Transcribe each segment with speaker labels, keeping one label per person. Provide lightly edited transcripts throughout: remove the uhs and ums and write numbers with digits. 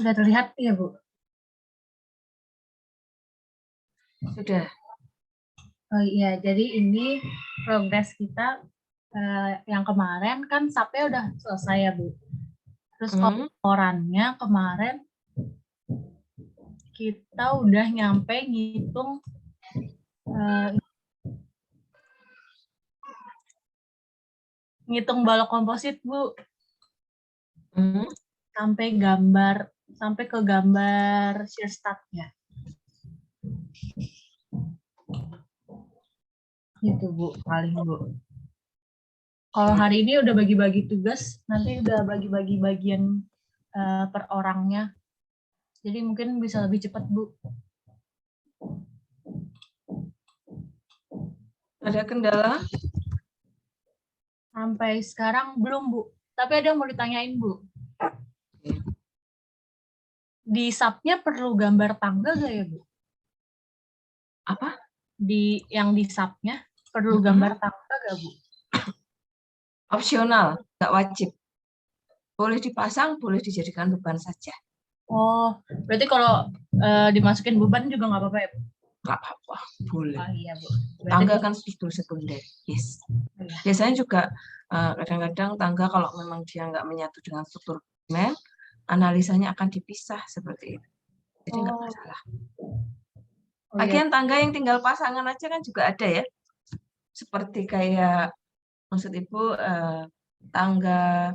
Speaker 1: Sudah terlihat ya, Bu?
Speaker 2: Sudah.
Speaker 1: Oh iya, jadi ini progres kita yang kemarin kan SAP-nya udah selesai ya, Bu. Terus laporannya kemarin kita udah nyampe ngitung balok komposit, Bu. Sampai ke gambar shear stack-nya. Gitu, Bu, paling, Bu. Kalau hari ini udah bagi-bagi tugas, nanti udah bagi-bagi bagian per orangnya. Jadi mungkin bisa lebih cepat, Bu.
Speaker 2: Ada kendala?
Speaker 1: Sampai sekarang belum, Bu. Tapi ada yang mau ditanyain, Bu. Di SAP-nya perlu gambar tangga nggak ya, Bu?
Speaker 2: Apa?
Speaker 1: Yang di SAP-nya perlu gambar tangga nggak, Bu?
Speaker 2: Opsional, nggak wajib. Boleh dipasang, boleh dijadikan beban saja.
Speaker 1: Oh, berarti kalau dimasukin beban juga nggak apa-apa ya, Bu?
Speaker 2: Nggak apa-apa, boleh.
Speaker 1: Oh iya, Bu.
Speaker 2: Tangga kan struktur sekunder. Yes. Biasanya juga kadang-kadang tangga kalau memang dia nggak menyatu dengan struktur primer, analisanya akan dipisah seperti itu. Jadi nggak masalah. Bagian tangga yang tinggal pasangan aja kan juga ada ya. Seperti kayak maksud Ibu tangga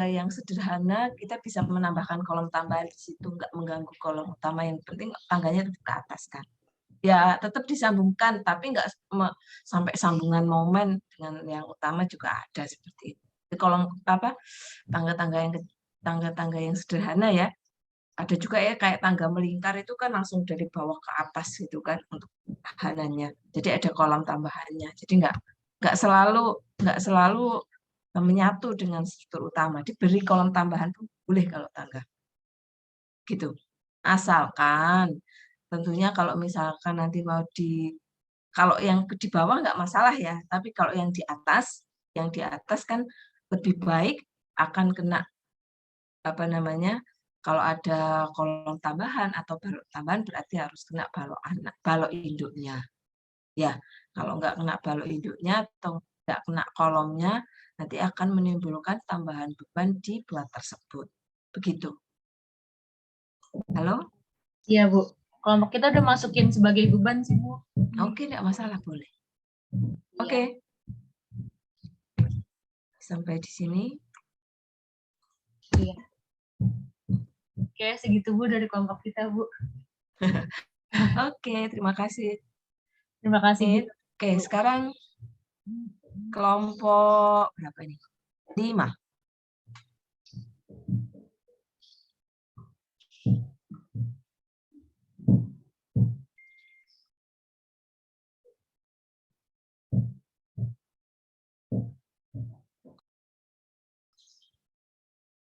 Speaker 2: yang sederhana kita bisa menambahkan kolom tambahan di situ, nggak mengganggu kolom utama. Yang penting tangganya tetap ke atas kan. Ya tetap disambungkan, tapi nggak sampai sambungan momen dengan yang utama juga ada seperti itu. Jadi kolom apa tangga-tangga yang sederhana ya. Ada juga ya kayak tangga melingkar itu kan langsung dari bawah ke atas gitu kan untuk tahanannya. Jadi ada kolom tambahannya. Jadi nggak selalu menyatu dengan struktur utama. Diberi kolom tambahan pun boleh kalau tangga. Gitu. Asalkan tentunya kalau misalkan nanti mau kalau yang di bawah nggak masalah ya, tapi kalau yang di atas kan lebih baik akan kena apa namanya? Kalau ada kolom tambahan atau balok tambahan berarti harus kena balok induknya. Ya, kalau nggak kena balok induknya atau nggak kena kolomnya, nanti akan menimbulkan tambahan beban di buat tersebut. Begitu. Halo?
Speaker 1: Iya, Bu. Kelompok kita udah masukin sebagai beban sih, Bu.
Speaker 2: Oke, nggak masalah, boleh. Oke. Sampai di sini.
Speaker 1: Iya. Oke, segitu, Bu, dari kelompok kita, Bu.
Speaker 2: Oke, terima kasih.
Speaker 1: Terima kasih.
Speaker 2: Oke, sekarang kelompok berapa ini? 5.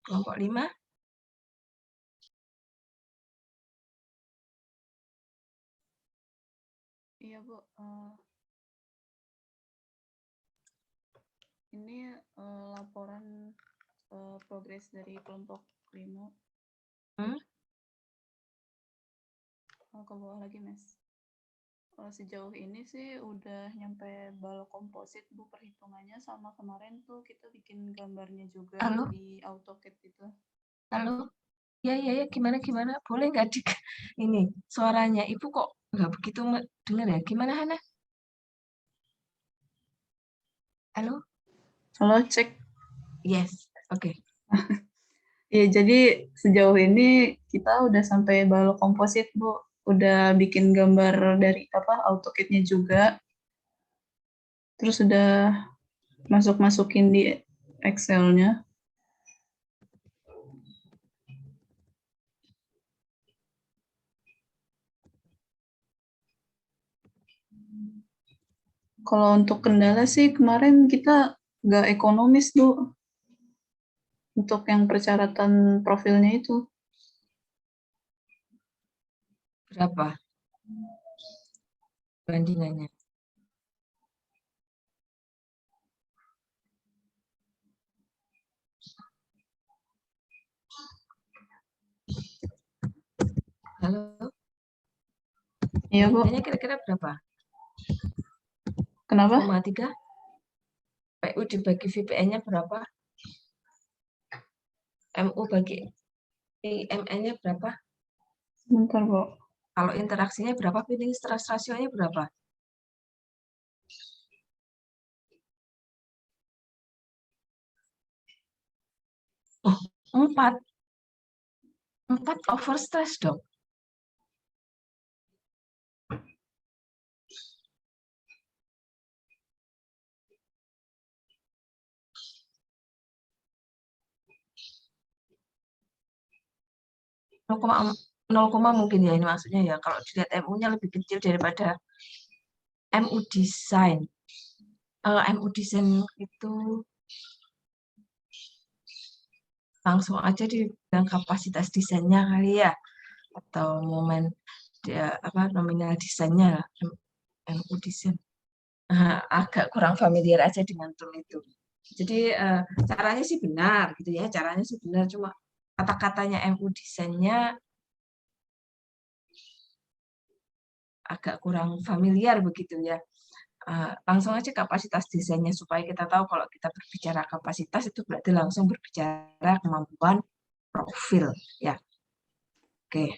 Speaker 2: Kelompok 5.
Speaker 3: Iya, Bu. Ini laporan progres dari kelompok 5. Ke bawah lagi, Mas. Sejauh ini sih udah nyampe balok komposit, Bu, perhitungannya sama kemarin tuh kita bikin gambarnya juga. Halo? Di AutoCAD itu.
Speaker 2: Halo? Ya, gimana? Boleh nggak ini suaranya Ibu kok nggak begitu dengar ya? Gimana, Hana? Halo?
Speaker 3: Halo, cek.
Speaker 2: Yes, oke.
Speaker 3: Ya, jadi sejauh ini kita udah sampai balok komposit, Bu. Udah bikin gambar dari AutoCAD-nya juga. Terus udah masukin di Excel-nya. Kalau untuk kendala sih kemarin kita nggak ekonomis, Bu. Untuk yang persyaratan profilnya itu.
Speaker 2: Berapa bandingannya? Halo,
Speaker 3: Iya, Bu.
Speaker 2: PU-nya kira-kira berapa?
Speaker 3: Kenapa?
Speaker 2: 0,3? PU dibagi VPN-nya berapa? MU bagi IMN-nya berapa?
Speaker 3: Sebentar, Bu.
Speaker 2: Kalau interaksinya berapa? Pinning stress ratio-nya berapa? Oh, 4. 4 over stress dong. Nol koma mungkin ya ini maksudnya ya. Kalau dilihat MU-nya lebih kecil daripada MU desain. MU desain itu langsung aja dibilang kapasitas desainnya kali ya, atau momen dia apa nominal desainnya lah, MU desain. Agak kurang familiar aja dengan term itu. Jadi caranya sih benar gitu ya, caranya sih benar, cuma kata-katanya MU desainnya agak kurang familiar begitu ya. Langsung aja kapasitas desainnya supaya kita tahu kalau kita berbicara kapasitas itu berarti langsung berbicara kemampuan profil ya. Oke.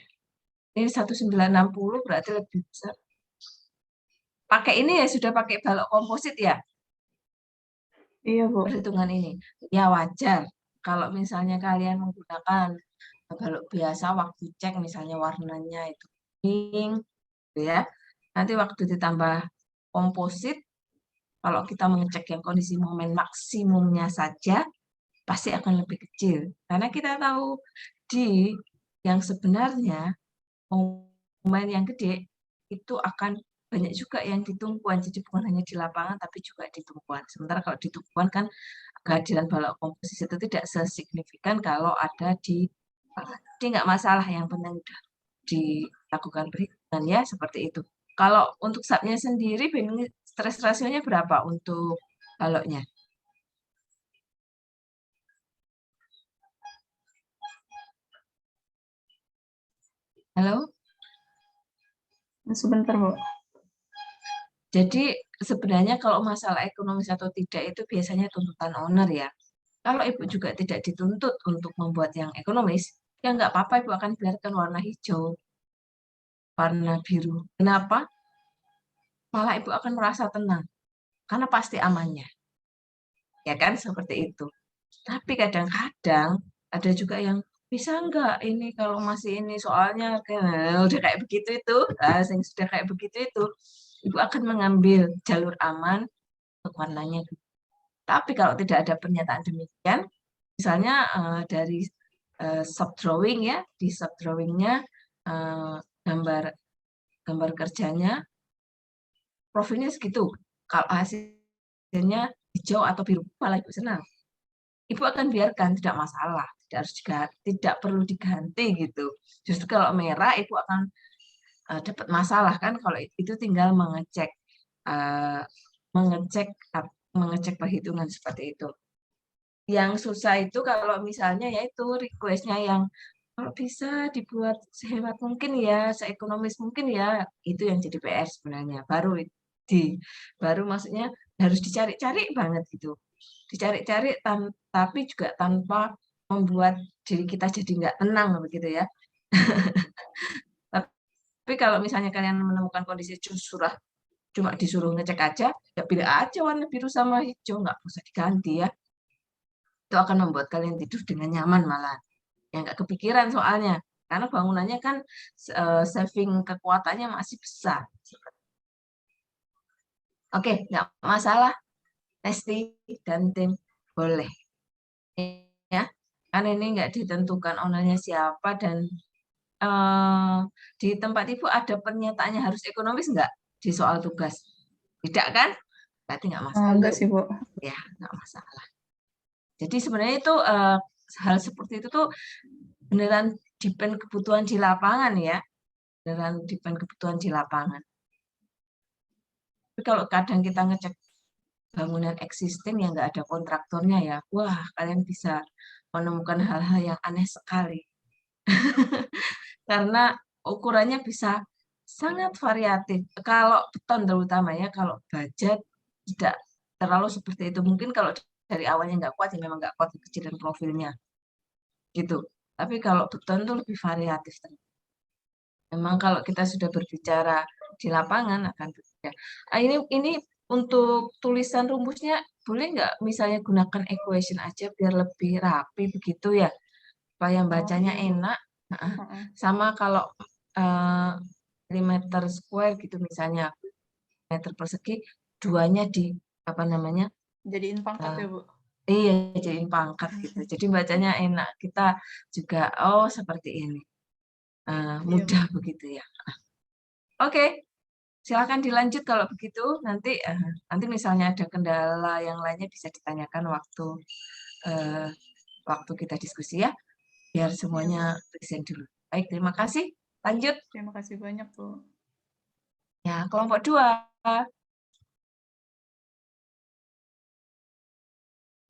Speaker 2: Ini 1960 berarti lebih besar. Pakai ini ya sudah pakai balok komposit ya
Speaker 3: Iya, Bu.
Speaker 2: perhitungan ini. Ya wajar kalau misalnya kalian menggunakan balok biasa waktu cek misalnya warnanya itu kuning gitu ya. Nanti waktu ditambah komposit kalau kita mengecek yang kondisi momen maksimumnya saja pasti akan lebih kecil. Karena kita tahu di yang sebenarnya momen yang gede itu akan banyak juga yang di tumpuan. Jadi bukan hanya di lapangan tapi juga di tumpuan. Sementara kalau di tumpuan kan kehadiran balok komposisi itu tidak sesignifikan kalau ada di jadi nggak masalah, yang penting udah dilakukan perhitungan ya seperti itu. Kalau untuk subnya sendiri, stress rasionya berapa untuk baloknya? Halo?
Speaker 3: Sebentar, Bu.
Speaker 2: Jadi sebenarnya kalau masalah ekonomis atau tidak itu biasanya tuntutan owner ya. Kalau ibu juga tidak dituntut untuk membuat yang ekonomis, ya nggak apa-apa, ibu akan biarkan warna hijau, warna biru. Kenapa? Malah ibu akan merasa tenang, karena pasti amannya. Ya kan, seperti itu. Tapi kadang-kadang ada juga yang bisa nggak ini kalau masih ini soalnya udah kayak begitu itu, yang sudah kayak begitu itu, ibu akan mengambil jalur aman untuk warnanya. Tapi kalau tidak ada pernyataan demikian, misalnya dari subdrawing ya, di subdrawingnya gambar gambar kerjanya profilnya segitu. Kalau hasilnya hijau atau biru, malah ibu senang. Ibu akan biarkan, tidak masalah, tidak harus diganti, tidak perlu diganti gitu. Justru kalau merah, ibu akan dapat masalah kan kalau itu tinggal mengecek uh, mengecek mengecek perhitungan seperti itu. Yang susah itu kalau misalnya yaitu requestnya yang kalau bisa dibuat sehemat mungkin ya, seekonomis mungkin ya, itu yang jadi PR sebenarnya. Baru maksudnya harus dicari-cari banget gitu. Dicari-cari tapi juga tanpa membuat diri kita jadi nggak tenang begitu ya. Tapi kalau misalnya kalian menemukan kondisi surah cuma disuruh ngecek aja, ya pilih aja warna biru sama hijau, nggak usah diganti ya. Itu akan membuat kalian tidur dengan nyaman malah. Ya nggak kepikiran soalnya. Karena bangunannya kan saving kekuatannya masih besar. Oke, nggak masalah. Testi dan tim boleh. Ya, karena ini nggak ditentukan ownernya siapa dan di tempat ibu ada pernyataannya harus ekonomis nggak di soal tugas? Tidak kan? Berarti nggak masalah.
Speaker 3: Enggak sih, Bu.
Speaker 2: Ya, nggak masalah. Jadi sebenarnya itu hal seperti itu tuh beneran depend kebutuhan di lapangan ya. Beneran depend kebutuhan di lapangan. Tapi kalau kadang kita ngecek bangunan existing yang nggak ada kontraktornya ya, wah kalian bisa menemukan hal-hal yang aneh sekali. Karena ukurannya bisa sangat variatif. Kalau beton terutama ya, kalau baja tidak terlalu seperti itu. Mungkin kalau dari awalnya nggak kuat, ya memang nggak kuat kecilin profilnya. Gitu. Tapi kalau beton itu lebih variatif. Memang kalau kita sudah berbicara di lapangan akan berbeda. Ini untuk tulisan rumusnya boleh nggak misalnya gunakan equation aja biar lebih rapi begitu ya, supaya bacanya
Speaker 3: iya, Bu.
Speaker 2: enak. Sama kalau milimeter square gitu misalnya, meter persegi, duanya di apa namanya?
Speaker 3: Jadiin pangkat ya, Bu.
Speaker 2: Iya, jadiin pangkat gitu. Jadi bacanya enak. Kita juga seperti ini.
Speaker 3: Iya,
Speaker 2: Mudah
Speaker 3: Bu.
Speaker 2: begitu ya. Oke. Silakan dilanjut kalau begitu. Nanti misalnya ada kendala yang lainnya bisa ditanyakan waktu kita diskusi ya, biar semuanya present dulu. Baik, terima kasih. Lanjut.
Speaker 3: Terima kasih banyak, Bu.
Speaker 2: Ya, kelompok 2.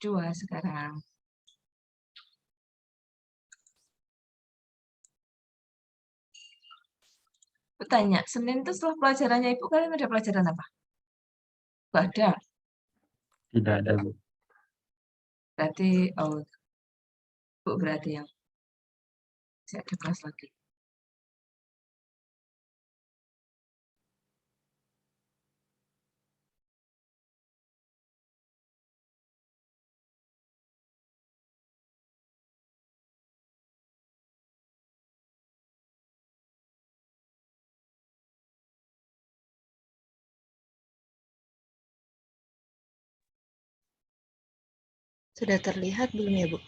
Speaker 2: 2 sekarang. Bertanya, Senin itu setelah pelajarannya Ibu, kalian ada pelajaran apa? Nggak ada.
Speaker 4: Tidak ada, Bu.
Speaker 2: Berarti, Bu berarti yang saya ada kelas lagi.
Speaker 5: Sudah terlihat belum ya, Bu?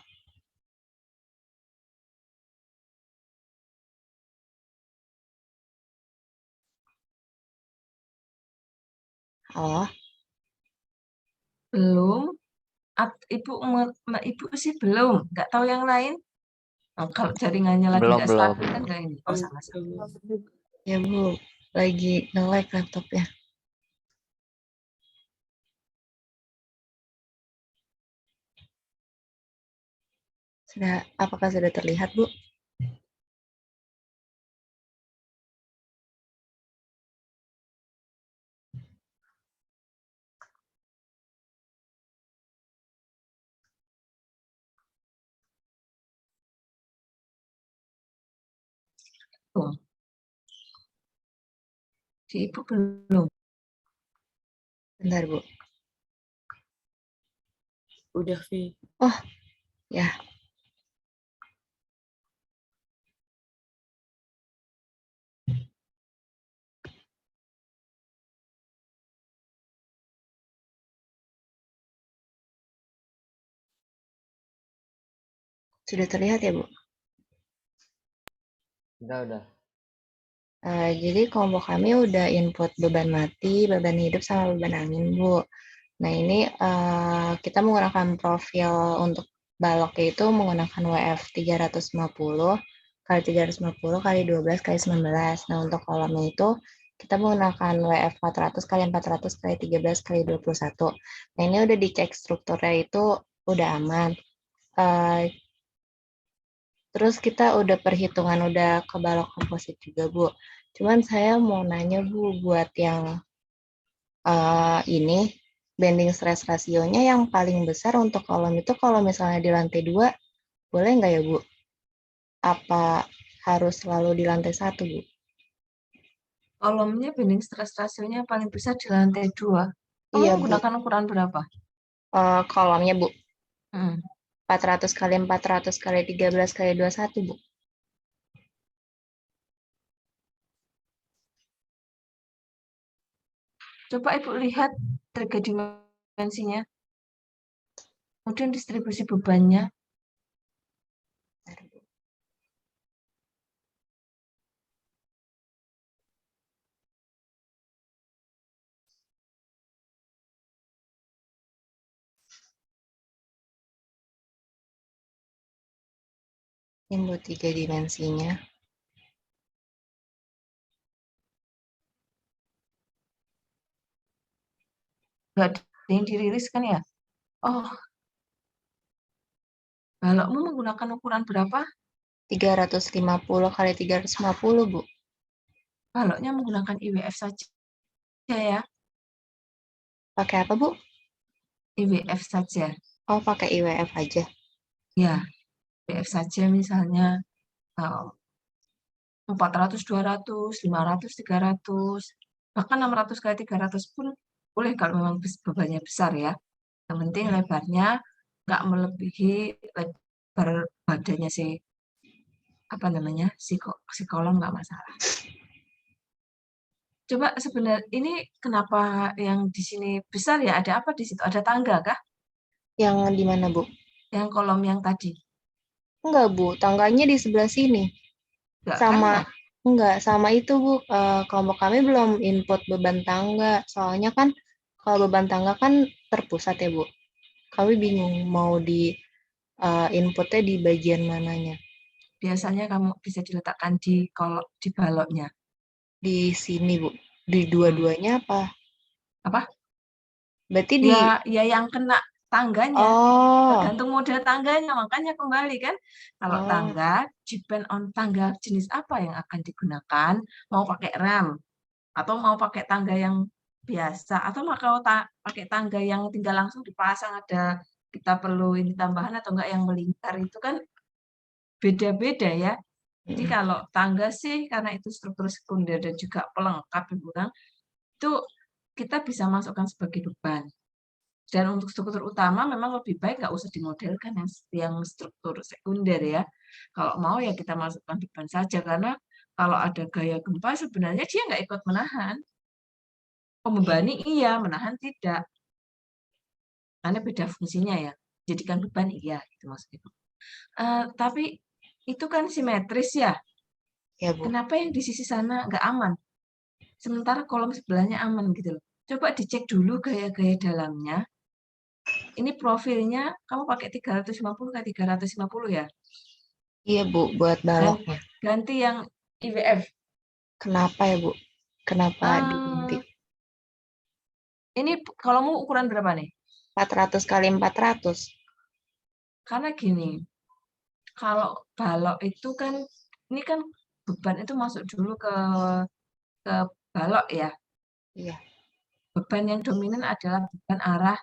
Speaker 5: Oh,
Speaker 2: Belum. Ibu sih belum. Nggak tahu yang lain. Kalau jaringannya lagi
Speaker 4: Belum,
Speaker 2: nggak
Speaker 4: belum.
Speaker 2: stabil kan nggak ini. Sama-sama.
Speaker 5: ya Bu, lagi nge-lag laptopnya. Apakah sudah terlihat, Bu?
Speaker 2: Belum. Si Ibu belum.
Speaker 5: Bentar, Bu.
Speaker 6: Udah, Vi.
Speaker 5: Oh, ya. Sudah terlihat ya, Bu?
Speaker 4: Udah.
Speaker 5: Jadi kelompok kami udah input beban mati, beban hidup, sama beban angin, Bu. Nah, ini kita menggunakan profil untuk baloknya itu menggunakan WF 350 kali 350 kali 12 kali 19. Nah, untuk kolomnya itu kita menggunakan WF 400 kali 400 kali 13 kali 21. Nah, ini udah dicek strukturnya itu udah aman. Terus kita udah perhitungan, udah ke balok komposit juga, Bu. Cuman saya mau nanya, Bu, buat yang ini, bending stress rasionya yang paling besar untuk kolom itu kalau misalnya di lantai 2, boleh nggak ya, Bu? Apa harus selalu di lantai 1, Bu?
Speaker 2: Kolomnya bending stress rasionya paling besar di lantai 2. Kamu
Speaker 5: Iya, Bu.
Speaker 2: menggunakan ukuran berapa?
Speaker 5: Kolomnya, Bu.
Speaker 2: Hmm.
Speaker 5: 400 kali 400 kali 13 kali 21, Bu.
Speaker 2: Coba Ibu lihat tiga dimensinya. Kemudian distribusi bebannya.
Speaker 5: Ini, Bu, 3 dimensinya.
Speaker 2: Nggak ada yang dirilis kan ya? Oh, balokmu menggunakan ukuran berapa?
Speaker 5: 350 kali 350, Bu.
Speaker 2: baloknya menggunakan IWF saja ya,
Speaker 5: Pakai apa, Bu?
Speaker 2: IWF saja.
Speaker 5: Oh, pakai IWF aja.
Speaker 2: Ya, IWF saja misalnya 400, 200, 500, 300, bahkan 600 kali 300 pun boleh kalau memang bebannya besar ya. Yang penting lebarnya nggak melebihi lebar badannya si apa namanya si kolom, nggak masalah. Coba sebenarnya ini kenapa yang di sini besar ya? Ada apa di situ? Ada tangga kah?
Speaker 5: Yang di mana, Bu?
Speaker 2: Yang kolom yang tadi?
Speaker 5: Enggak, Bu. Tangganya di sebelah sini.
Speaker 2: Nggak kan
Speaker 5: Sama
Speaker 2: ya?
Speaker 5: enggak, sama itu, Bu. Kelompok kami belum input beban tangga. Soalnya kan kalau beban tangga kan terpusat ya, Bu. Kami bingung mau di inputnya di bagian mananya.
Speaker 2: Biasanya kamu bisa diletakkan di baloknya.
Speaker 5: Di sini, Bu. Di dua-duanya apa?
Speaker 2: Apa?
Speaker 5: Berarti di
Speaker 2: Ya yang kena tangganya.
Speaker 5: Oh,
Speaker 2: Tergantung model tangganya, makanya kembali kan. Kalau
Speaker 5: oh,
Speaker 2: tangga, depend on tangga jenis apa yang akan digunakan. Mau pakai rem, atau mau pakai tangga yang biasa, atau mau pakai tangga yang tinggal langsung dipasang ada kita perlu ini tambahan atau enggak yang melingkar itu kan beda-beda ya. Jadi kalau tangga sih karena itu struktur sekunder dan juga pelengkap itu kita bisa masukkan sebagai beban. Dan untuk struktur utama memang lebih baik nggak usah dimodelkan yang struktur sekunder ya. Kalau mau ya kita masukkan beban saja karena kalau ada gaya gempa sebenarnya dia nggak ikut menahan. Membebani iya, menahan tidak. Karena beda fungsinya ya. Jadikan beban iya gitu maksudnya. Tapi itu kan simetris ya.
Speaker 5: ya, Bu.
Speaker 2: Kenapa yang di sisi sana nggak aman? Sementara kolom sebelahnya aman gitu loh. Coba dicek dulu gaya-gaya dalamnya. Ini profilnya kamu pakai 350 ke 350 ya.
Speaker 5: Iya, Bu, buat baloknya.
Speaker 2: Ganti yang IWF.
Speaker 5: Kenapa ya, Bu? Kenapa diganti?
Speaker 2: Ini kolommu ukuran berapa nih?
Speaker 5: 400 kali 400.
Speaker 2: Karena gini, kalau balok itu kan, ini kan beban itu masuk dulu ke balok ya.
Speaker 5: Iya.
Speaker 2: Beban yang dominan adalah beban arah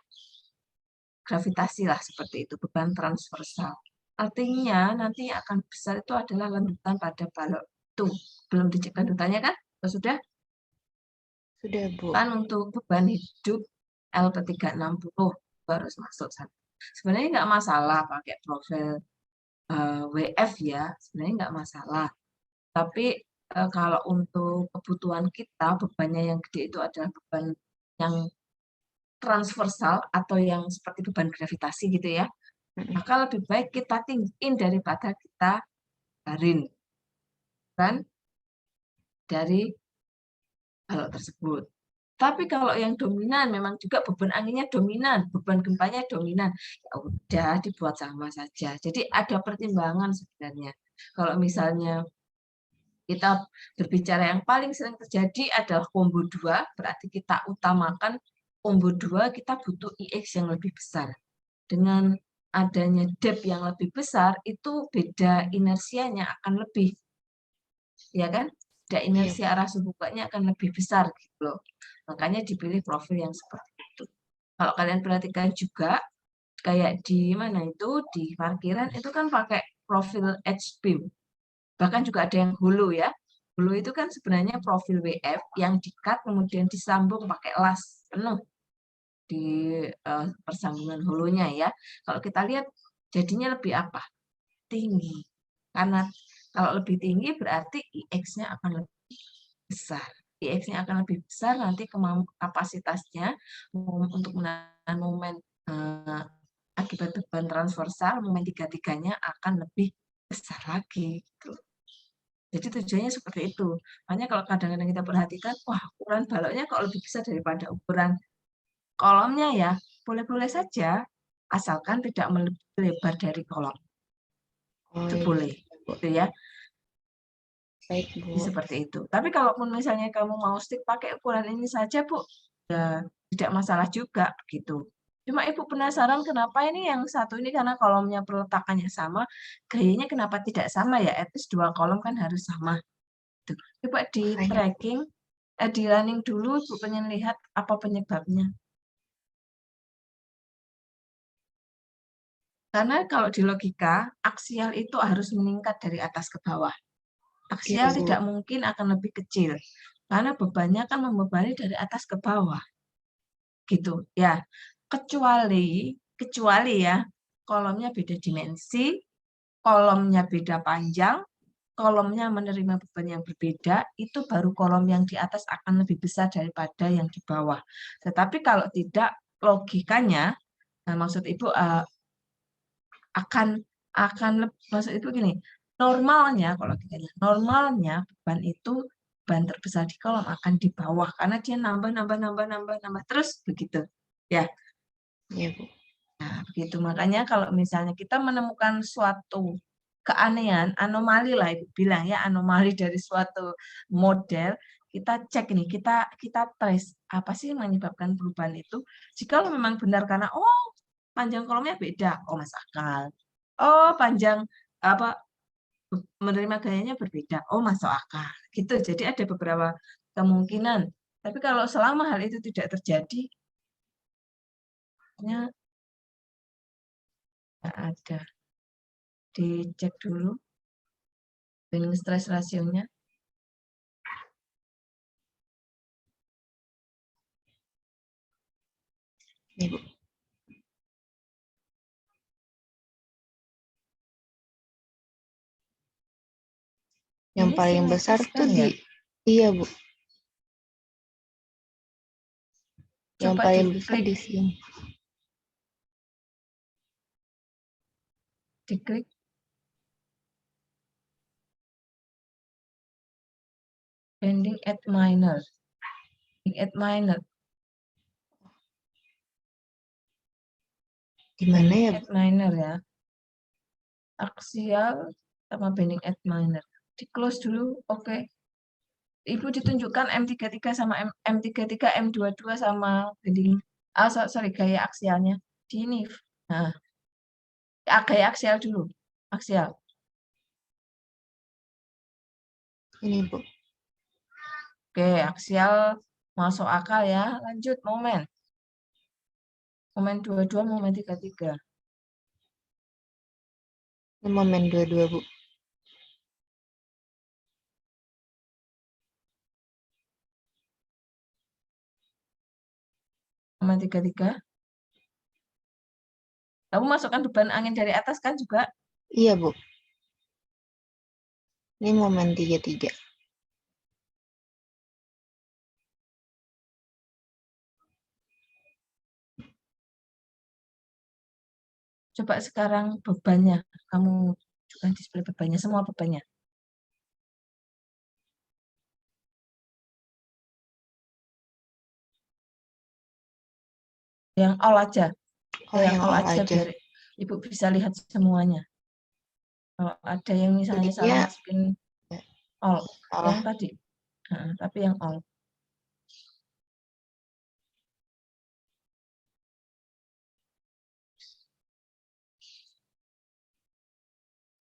Speaker 2: gravitasi lah seperti itu, beban transversal. Artinya nanti yang akan besar itu adalah landutan pada balok. Tuh, belum dicek landutannya kan? Sudah?
Speaker 5: Sudah, Bu.
Speaker 2: Kan untuk beban hidup LP360 harus masuk sana. Sebenarnya nggak masalah pakai profil WF ya, sebenarnya nggak masalah. Tapi kalau untuk kebutuhan kita, bebannya yang gede itu adalah beban yang transversal atau yang seperti beban gravitasi gitu ya. Maka lebih baik kita tinggiin daripada kita barin. Kan? Dari balok tersebut. Tapi kalau yang dominan memang juga beban anginnya dominan, beban gempanya dominan, ya udah dibuat sama saja. Jadi ada pertimbangan sebenarnya. Kalau misalnya kita berbicara yang paling sering terjadi adalah combo 2, berarti kita utamakan combo 2 kita butuh IX yang lebih besar. Dengan adanya depth yang lebih besar, itu beda inersianya akan lebih. Ya kan? Beda inersi arah subukanya akan lebih besar gitu loh. Makanya dipilih profil yang seperti itu. Kalau kalian perhatikan juga, kayak di mana itu, di parkiran itu kan pakai profil H-beam. Bahkan juga ada yang hulu ya. Hulu itu kan sebenarnya profil WF yang di-cut kemudian disambung pakai las penuh di persambungan hulunya ya. Kalau kita lihat jadinya lebih apa? Tinggi. Karena kalau lebih tinggi berarti IX-nya akan lebih besar. IX-nya akan lebih besar, nanti kapasitasnya untuk menahan momen akibat beban transversal, momen tiga-tiganya akan lebih besar lagi. Gitu. Jadi tujuannya seperti itu. Makanya kalau kadang-kadang kita perhatikan, wah ukuran baloknya kok lebih besar daripada ukuran kolomnya ya, boleh-boleh saja, asalkan tidak melebihi lebar dari kolom. Itu boleh, gitu ya.
Speaker 5: Baik, Bu.
Speaker 2: Seperti itu. Tapi kalaupun misalnya kamu mau stick pakai ukuran ini saja, Bu, ya tidak masalah juga, gitu. Cuma Ibu penasaran kenapa ini yang satu ini karena kolomnya peletakannya sama, gayanya kenapa tidak sama ya? At least 2 kolom kan harus sama. Tuh, coba di
Speaker 5: Makanya.
Speaker 2: tracking, di running dulu, Bu pengen lihat apa penyebabnya. Karena kalau di logika, aksial itu harus meningkat dari atas ke bawah. Aksial
Speaker 5: Iya, Bu.
Speaker 2: tidak mungkin akan lebih kecil, karena bebannya kan membebani dari atas ke bawah. Gitu ya. Kecuali ya, kolomnya beda dimensi, kolomnya beda panjang, kolomnya menerima beban yang berbeda, itu baru kolom yang di atas akan lebih besar daripada yang di bawah. Tetapi kalau tidak, logikanya, nah maksud Ibu maksud Ibu gini, normalnya kalau logikanya, normalnya beban itu beban terbesar di kolom akan di bawah karena dia nambah terus begitu. Ya.
Speaker 5: Iya, Bu.
Speaker 2: Nah, begitu. Makanya kalau misalnya kita menemukan suatu keanehan, anomali lah Ibu bilang ya, anomali dari suatu model, kita cek nih, kita trace apa sih yang menyebabkan perubahan itu. Jika memang benar karena panjang kolomnya beda, masuk akal. Panjang apa menerima gayanya berbeda, masuk akal. Gitu. Jadi ada beberapa kemungkinan. Tapi kalau selama hal itu tidak terjadi, nggak ada. Dicek dulu binding stress rasionya.
Speaker 5: Nih, Bu. Yang
Speaker 2: Ini
Speaker 5: paling besar tuh
Speaker 2: simetriskah ya?
Speaker 5: iya, Bu. Yang
Speaker 2: Coba
Speaker 5: paling besar
Speaker 2: diklik,
Speaker 5: di sini.
Speaker 2: diklik. Bending at minor. Bending at minor.
Speaker 5: Di mana ya, Bu?
Speaker 2: At minor ya. Aksial sama bending at minor. Di close dulu, oke. Ibu ditunjukkan M33 sama M33, M22 sama bending. Sorry, gaya aksialnya. Di ini. Nah, gaya aksial dulu. Aksial.
Speaker 5: Ini, Bu.
Speaker 2: Oke, aksial masuk akal ya. Lanjut, momen. Momen 22, momen 33.
Speaker 5: Ini momen 22, Bu.
Speaker 2: Momen 33. Kamu masukkan beban angin dari atas kan juga?
Speaker 5: Iya, Bu. Ini momen 33.
Speaker 2: Coba sekarang bebannya. Kamu juga display bebannya, semua bebannya. Yang all aja. Yang all aja biar Ibu bisa lihat semuanya. Kalau ada yang misalnya salah masukin all. Yang tadi. Tapi yang all.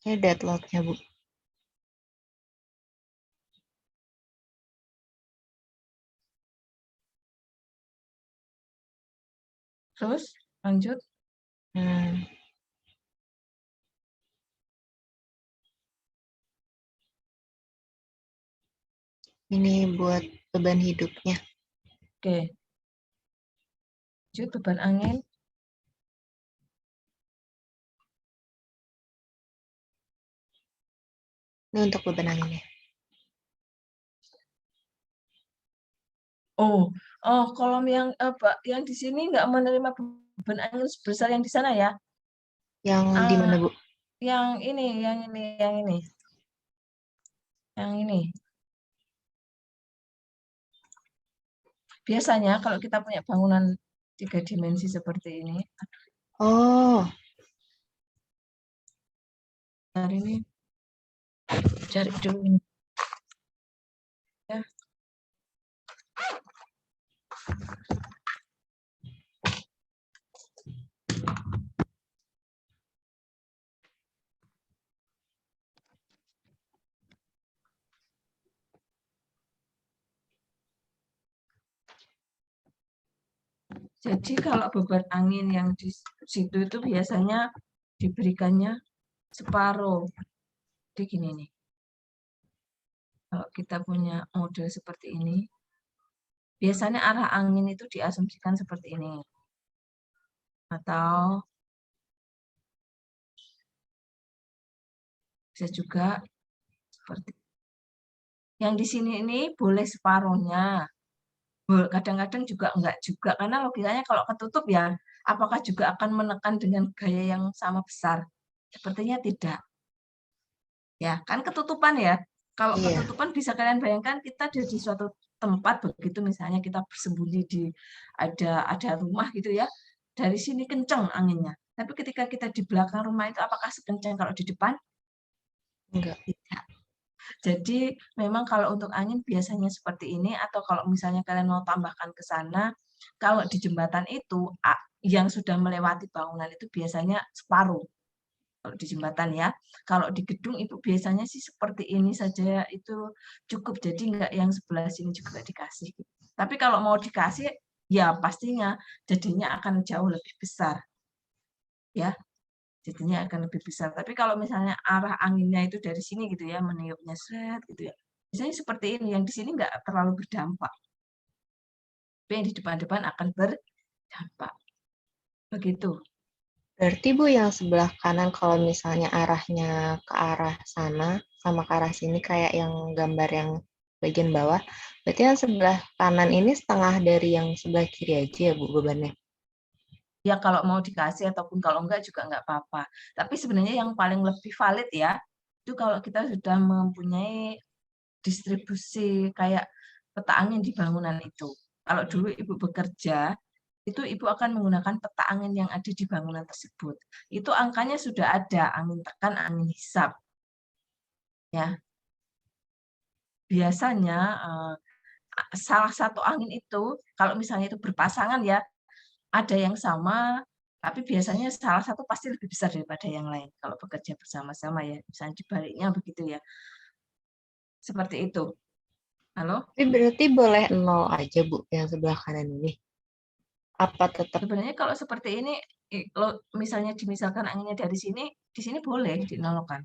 Speaker 5: Ini deadlock-nya, Bu.
Speaker 2: Terus lanjut.
Speaker 5: Ini buat beban hidupnya.
Speaker 2: Oke. Lanjut beban angin.
Speaker 5: Ini untuk beban anginnya.
Speaker 2: Kolom yang di sini nggak menerima beban angin sebesar yang di sana ya?
Speaker 5: Yang di mana, Bu?
Speaker 2: Yang ini. Yang ini. Biasanya kalau kita punya bangunan 3 dimensi seperti ini. Hari ini cari dulu ini. Ya. Jadi kalau beban angin yang di situ itu biasanya diberikannya separuh. Jadi gini nih. Kalau kita punya model seperti ini, biasanya arah angin itu diasumsikan seperti ini. Atau bisa juga seperti yang di sini ini boleh separuhnya. Kadang-kadang juga enggak juga, karena logikanya kalau ketutup ya, apakah juga akan menekan dengan gaya yang sama besar? Sepertinya tidak. Ya, kan ketutupan ya. Kalau
Speaker 5: Iya.
Speaker 2: ketutupan bisa kalian bayangkan kita ada di suatu tempat begitu, misalnya kita bersembunyi di ada rumah gitu ya. Dari sini kenceng anginnya. Tapi ketika kita di belakang rumah itu apakah sekencang kalau di depan?
Speaker 5: Enggak.
Speaker 2: Tidak. Jadi memang kalau untuk angin biasanya seperti ini, atau kalau misalnya kalian mau tambahkan ke sana, kalau di jembatan itu yang sudah melewati bangunan itu biasanya separuh. Kalau di jembatan ya, kalau di gedung itu biasanya sih seperti ini saja itu cukup, jadi enggak yang sebelah sini juga dikasih. Tapi kalau mau dikasih, ya pastinya jadinya akan jauh lebih besar. Ya, jadinya akan lebih besar. Tapi kalau misalnya arah anginnya itu dari sini gitu ya, meniupnya set gitu ya. Biasanya seperti ini, yang di sini nggak terlalu berdampak. Tapi yang di depan-depan akan berdampak. Begitu.
Speaker 5: Berarti Bu yang sebelah kanan kalau misalnya arahnya ke arah sana sama ke arah sini kayak yang gambar yang bagian bawah, berarti yang sebelah kanan ini setengah dari yang sebelah kiri aja ya Bu bebannya?
Speaker 2: Ya kalau mau dikasih ataupun kalau enggak juga enggak apa-apa. Tapi sebenarnya yang paling lebih valid ya, itu kalau kita sudah mempunyai distribusi kayak peta angin di bangunan itu. Kalau dulu Ibu bekerja, itu Ibu akan menggunakan peta angin yang ada di bangunan tersebut. Itu angkanya sudah ada, angin tekan, angin hisap. Ya. Biasanya salah satu angin itu, kalau misalnya itu berpasangan ya, ada yang sama, tapi biasanya salah satu pasti lebih besar daripada yang lain kalau bekerja bersama-sama ya. Misalnya dibaliknya begitu ya. Seperti itu. Halo?
Speaker 5: Tapi berarti boleh 0 aja Bu yang sebelah kanan ini? Apa tetap?
Speaker 2: Sebenarnya kalau seperti ini, misalnya dimisalkan anginnya dari sini, di sini boleh dinolkan.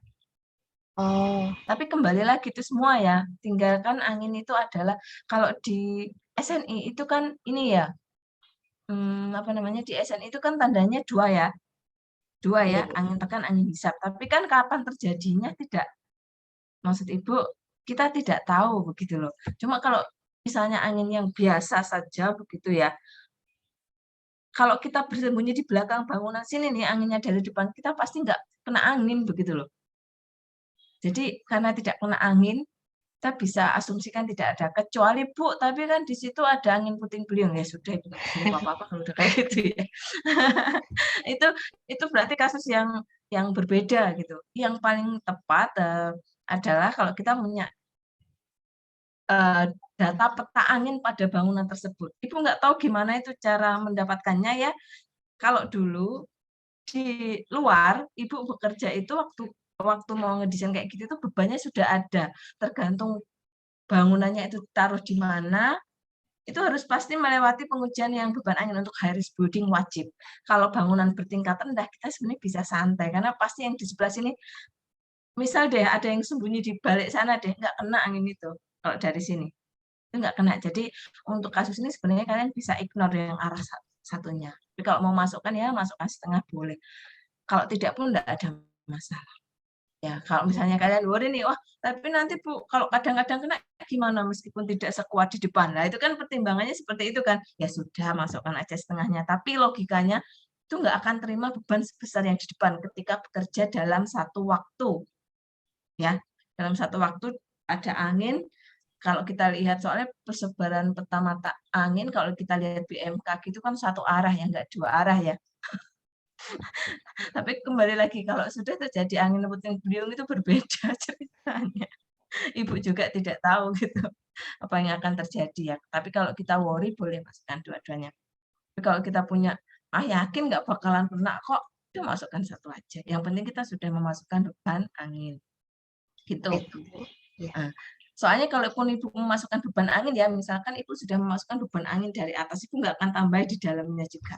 Speaker 5: Oh,
Speaker 2: Tapi kembali lagi itu semua ya, tinggalkan angin itu adalah, kalau di SNI itu kan ini ya, apa namanya, di SNI itu kan tandanya 2 ya. 2
Speaker 5: iya
Speaker 2: ya,
Speaker 5: Bu.
Speaker 2: angin tekan, angin hisap. Tapi kan kapan terjadinya tidak, maksud Ibu, kita tidak tahu begitu loh. Cuma kalau misalnya angin yang biasa saja begitu ya, kalau kita bersembunyi di belakang bangunan sini nih, anginnya dari depan, kita pasti nggak kena angin begitu loh. Jadi karena tidak kena angin, kita bisa asumsikan tidak ada. Kecuali Bu, tapi kan di situ ada angin puting beliung, ya sudah Ibu nggak bisa lupa apa-apa kalau udah kayak gitu ya. itu berarti kasus yang berbeda gitu. Yang paling tepat adalah kalau kita punya data peta angin pada bangunan tersebut. Ibu nggak tahu gimana itu cara mendapatkannya ya. Kalau dulu di luar, Ibu bekerja itu waktu mau ngedesain kayak gitu itu bebannya sudah ada. Tergantung bangunannya itu taruh di mana, itu harus pasti melewati pengujian yang beban angin untuk high risk building wajib. Kalau bangunan bertingkat rendah, kita sebenarnya bisa santai, karena pasti yang di sebelah sini, misal deh ada yang sembunyi di balik sana deh, nggak kena angin itu, kalau dari sini. Itu nggak kena. Jadi untuk kasus ini sebenarnya kalian bisa ignore yang arah satunya. Tapi kalau mau masukkan ya masukkan setengah boleh. Kalau tidak pun nggak ada masalah. Ya, kalau misalnya kalian worry nih, wah, tapi nanti Bu, kalau kadang-kadang kena gimana meskipun tidak sekuat di depan. Nah, itu kan pertimbangannya seperti itu kan. Ya sudah, masukkan aja setengahnya. Tapi logikanya itu nggak akan terima beban sebesar yang di depan ketika bekerja dalam satu waktu. Ya, dalam satu waktu ada angin. Kalau kita lihat soalnya persebaran peta mata angin, kalau kita lihat BMKG itu kan satu arah ya, nggak 2 arah ya. Tapi kembali lagi, kalau sudah terjadi angin puting beliung itu berbeda ceritanya. Ibu juga tidak tahu gitu apa yang akan terjadi ya. Tapi kalau kita worry boleh masukkan dua-duanya. Tapi kalau kita punya yakin nggak bakalan kena kok, itu masukkan satu aja. Yang penting kita sudah memasukkan beban angin. Gitu.
Speaker 5: Itu Bu. Ya.
Speaker 2: Nah, Soalnya kalaupun Ibu memasukkan beban angin ya, misalkan Ibu sudah memasukkan beban angin dari atas, Ibu nggak akan tambah di dalamnya juga.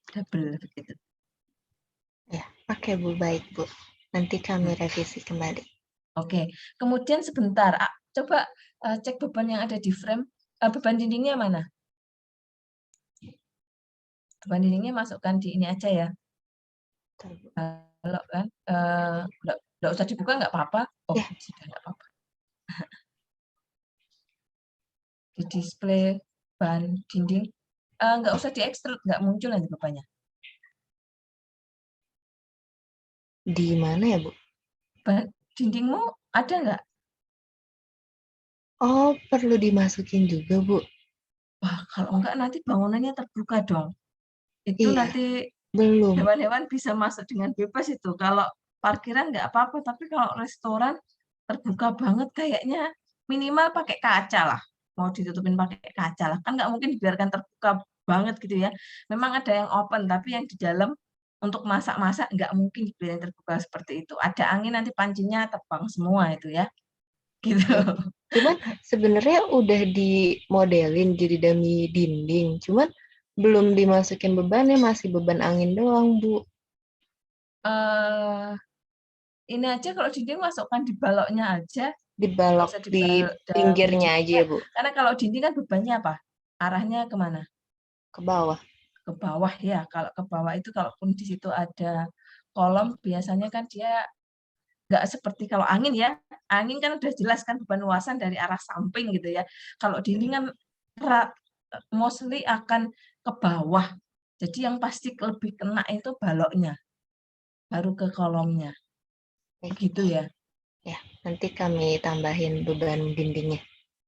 Speaker 2: Double begitu.
Speaker 5: Ya, oke Bu, baik Bu. Nanti kami revisi kembali.
Speaker 2: Oke, kemudian sebentar, coba cek beban yang ada di frame. Beban dindingnya mana? Beban dindingnya masukkan di ini aja ya.
Speaker 5: Bentar, Bu.
Speaker 2: Kalau kan, nggak usah dibuka nggak apa-apa. Oh,
Speaker 5: Ya.
Speaker 2: sudah nggak apa-apa. Di display bahan dinding, nggak usah diekstrud, nggak muncul nanti bebannya.
Speaker 5: Di mana ya Bu?
Speaker 2: Bahan dindingmu ada nggak?
Speaker 5: Oh, perlu dimasukin juga Bu.
Speaker 2: Wah, kalau enggak nanti bangunannya terbuka dong. Itu
Speaker 5: Iya,
Speaker 2: nanti
Speaker 5: belum.
Speaker 2: hewan-hewan bisa masuk dengan bebas itu. Kalau parkiran nggak apa-apa, tapi kalau restoran terbuka banget kayaknya minimal pakai kaca lah. Mau ditutupin pakai kaca lah. Kan nggak mungkin dibiarkan terbuka banget gitu ya. Memang ada yang open, tapi yang di dalam untuk masak-masak nggak mungkin dibiarkan terbuka seperti itu. Ada angin nanti pancinya terbang semua itu ya. Gitu.
Speaker 5: Cuman sebenarnya udah dimodelin jadi dummy dinding. Cuman belum dimasukin bebannya, masih beban angin doang Bu.
Speaker 2: Ini aja kalau dinding masukkan di baloknya aja. Nggak
Speaker 5: Dibalok
Speaker 2: usah
Speaker 5: di
Speaker 2: dalam
Speaker 5: pinggirnya aja ya Bu,
Speaker 2: karena kalau dinding kan bebannya apa? Arahnya kemana?
Speaker 5: ke bawah.
Speaker 2: Ke bawah ya. Kalau ke bawah itu kalaupun di situ ada kolom, biasanya kan dia nggak seperti kalau angin ya. Angin kan udah jelas kan beban luasan dari arah samping gitu ya. Kalau dinding kan mostly akan ke bawah. Jadi yang pasti lebih kena itu baloknya, baru ke kolomnya. Begitu ya.
Speaker 5: Ya, nanti kami tambahin beban dindingnya.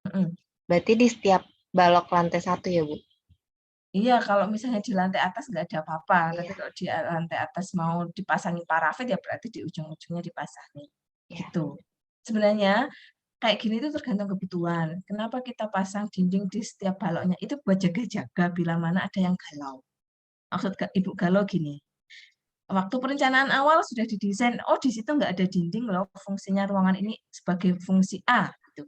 Speaker 2: Mm.
Speaker 5: Berarti di setiap balok lantai 1 ya Bu?
Speaker 2: Iya, kalau misalnya di lantai atas nggak ada apa-apa.
Speaker 5: Iya.
Speaker 2: Tapi kalau di lantai atas mau dipasangin parafit ya berarti di ujung-ujungnya dipasangin.
Speaker 5: Iya.
Speaker 2: Gitu. Sebenarnya kayak gini itu tergantung kebutuhan. Kenapa kita pasang dinding di setiap baloknya? Itu buat jaga-jaga bila mana ada yang galau. Maksud Ibu galau gini. Waktu perencanaan awal sudah didesain, oh di situ nggak ada dinding loh, fungsinya ruangan ini sebagai fungsi A. Gitu.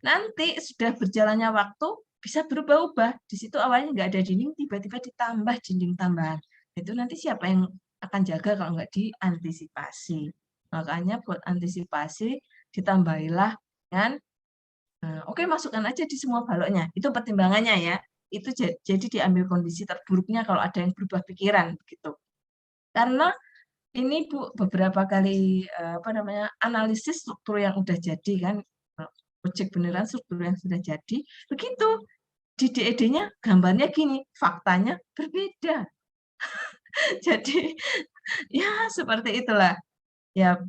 Speaker 2: Nanti sudah berjalannya waktu, bisa berubah-ubah. Di situ awalnya nggak ada dinding, tiba-tiba ditambah dinding tambahan. Itu nanti siapa yang akan jaga kalau nggak diantisipasi. Makanya buat antisipasi, ditambahilah dengan, oke masukkan aja di semua baloknya. Itu pertimbangannya ya. Itu jadi diambil kondisi terburuknya kalau ada yang berubah pikiran. Begitu. Karena ini Bu beberapa kali analisis struktur yang udah jadi kan, project beneran struktur yang sudah jadi, begitu di DED-nya gambarnya gini, faktanya berbeda. Jadi ya seperti itulah. Ya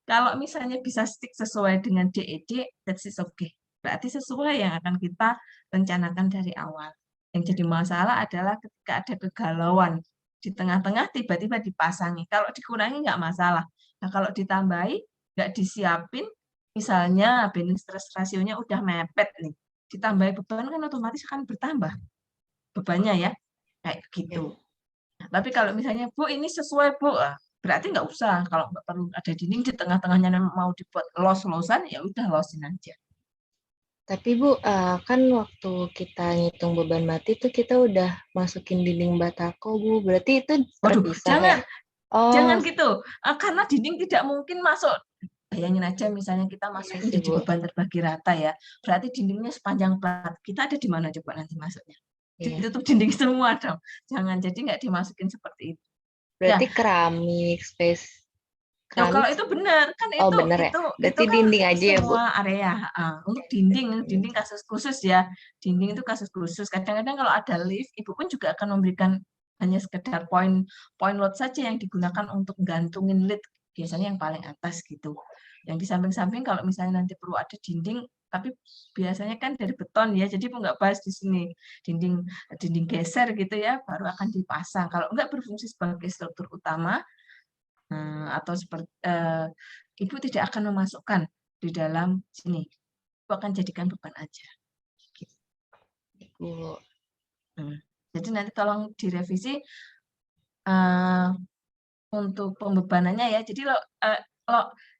Speaker 2: kalau misalnya bisa stick sesuai dengan DED, that's is okay. Berarti sesuai yang akan kita rencanakan dari awal. Yang jadi masalah adalah ketika ada kegalauan di tengah-tengah tiba-tiba dipasangi. Kalau dikurangi nggak masalah. Nah kalau ditambahi nggak disiapin, misalnya bending stress rasionya udah mepet nih, ditambahi beban kan otomatis akan bertambah bebannya ya, kayak gitu. Nah, tapi kalau misalnya Bu ini sesuai Bu, berarti nggak usah. Kalau nggak perlu ada dinding di tengah-tengahnya mau dibuat los-losan, ya udah losin aja.
Speaker 5: Tapi Bu, kan waktu kita ngitung beban mati tuh kita udah masukin dinding batako Bu. Berarti itu terpisah
Speaker 2: jangan,
Speaker 5: ya? Oh,
Speaker 2: jangan gitu. Karena dinding tidak mungkin masuk. Bayangin aja misalnya kita masukin
Speaker 5: sih,
Speaker 2: jadi
Speaker 5: Bu.
Speaker 2: beban terbagi rata ya. Berarti dindingnya sepanjang plat. Kita ada di mana coba nanti masuknya?
Speaker 5: Iya.
Speaker 2: Ditutup dinding semua dong. Jangan, jadi nggak dimasukin seperti itu.
Speaker 5: Berarti keramik, space.
Speaker 2: Nah, kalau itu benar kan
Speaker 5: Oh, bener ya? Berarti
Speaker 2: kan
Speaker 5: dinding aja ya, Bu?
Speaker 2: semua area. Untuk dinding kasus khusus ya. Dinding itu kasus khusus. Kadang-kadang kalau ada lift, Ibu pun juga akan memberikan hanya sekedar point load saja yang digunakan untuk gantungin lid. Biasanya yang paling atas gitu. Yang di samping-samping kalau misalnya nanti perlu ada dinding, tapi biasanya kan dari beton ya. Jadi Ibu nggak bahas di sini. Dinding geser gitu ya, baru akan dipasang. Kalau nggak berfungsi sebagai struktur utama, atau seperti Ibu tidak akan memasukkan di dalam sini. Ibu akan jadikan beban aja.
Speaker 5: Bu.
Speaker 2: Jadi nanti tolong direvisi untuk pembebanannya ya. Jadi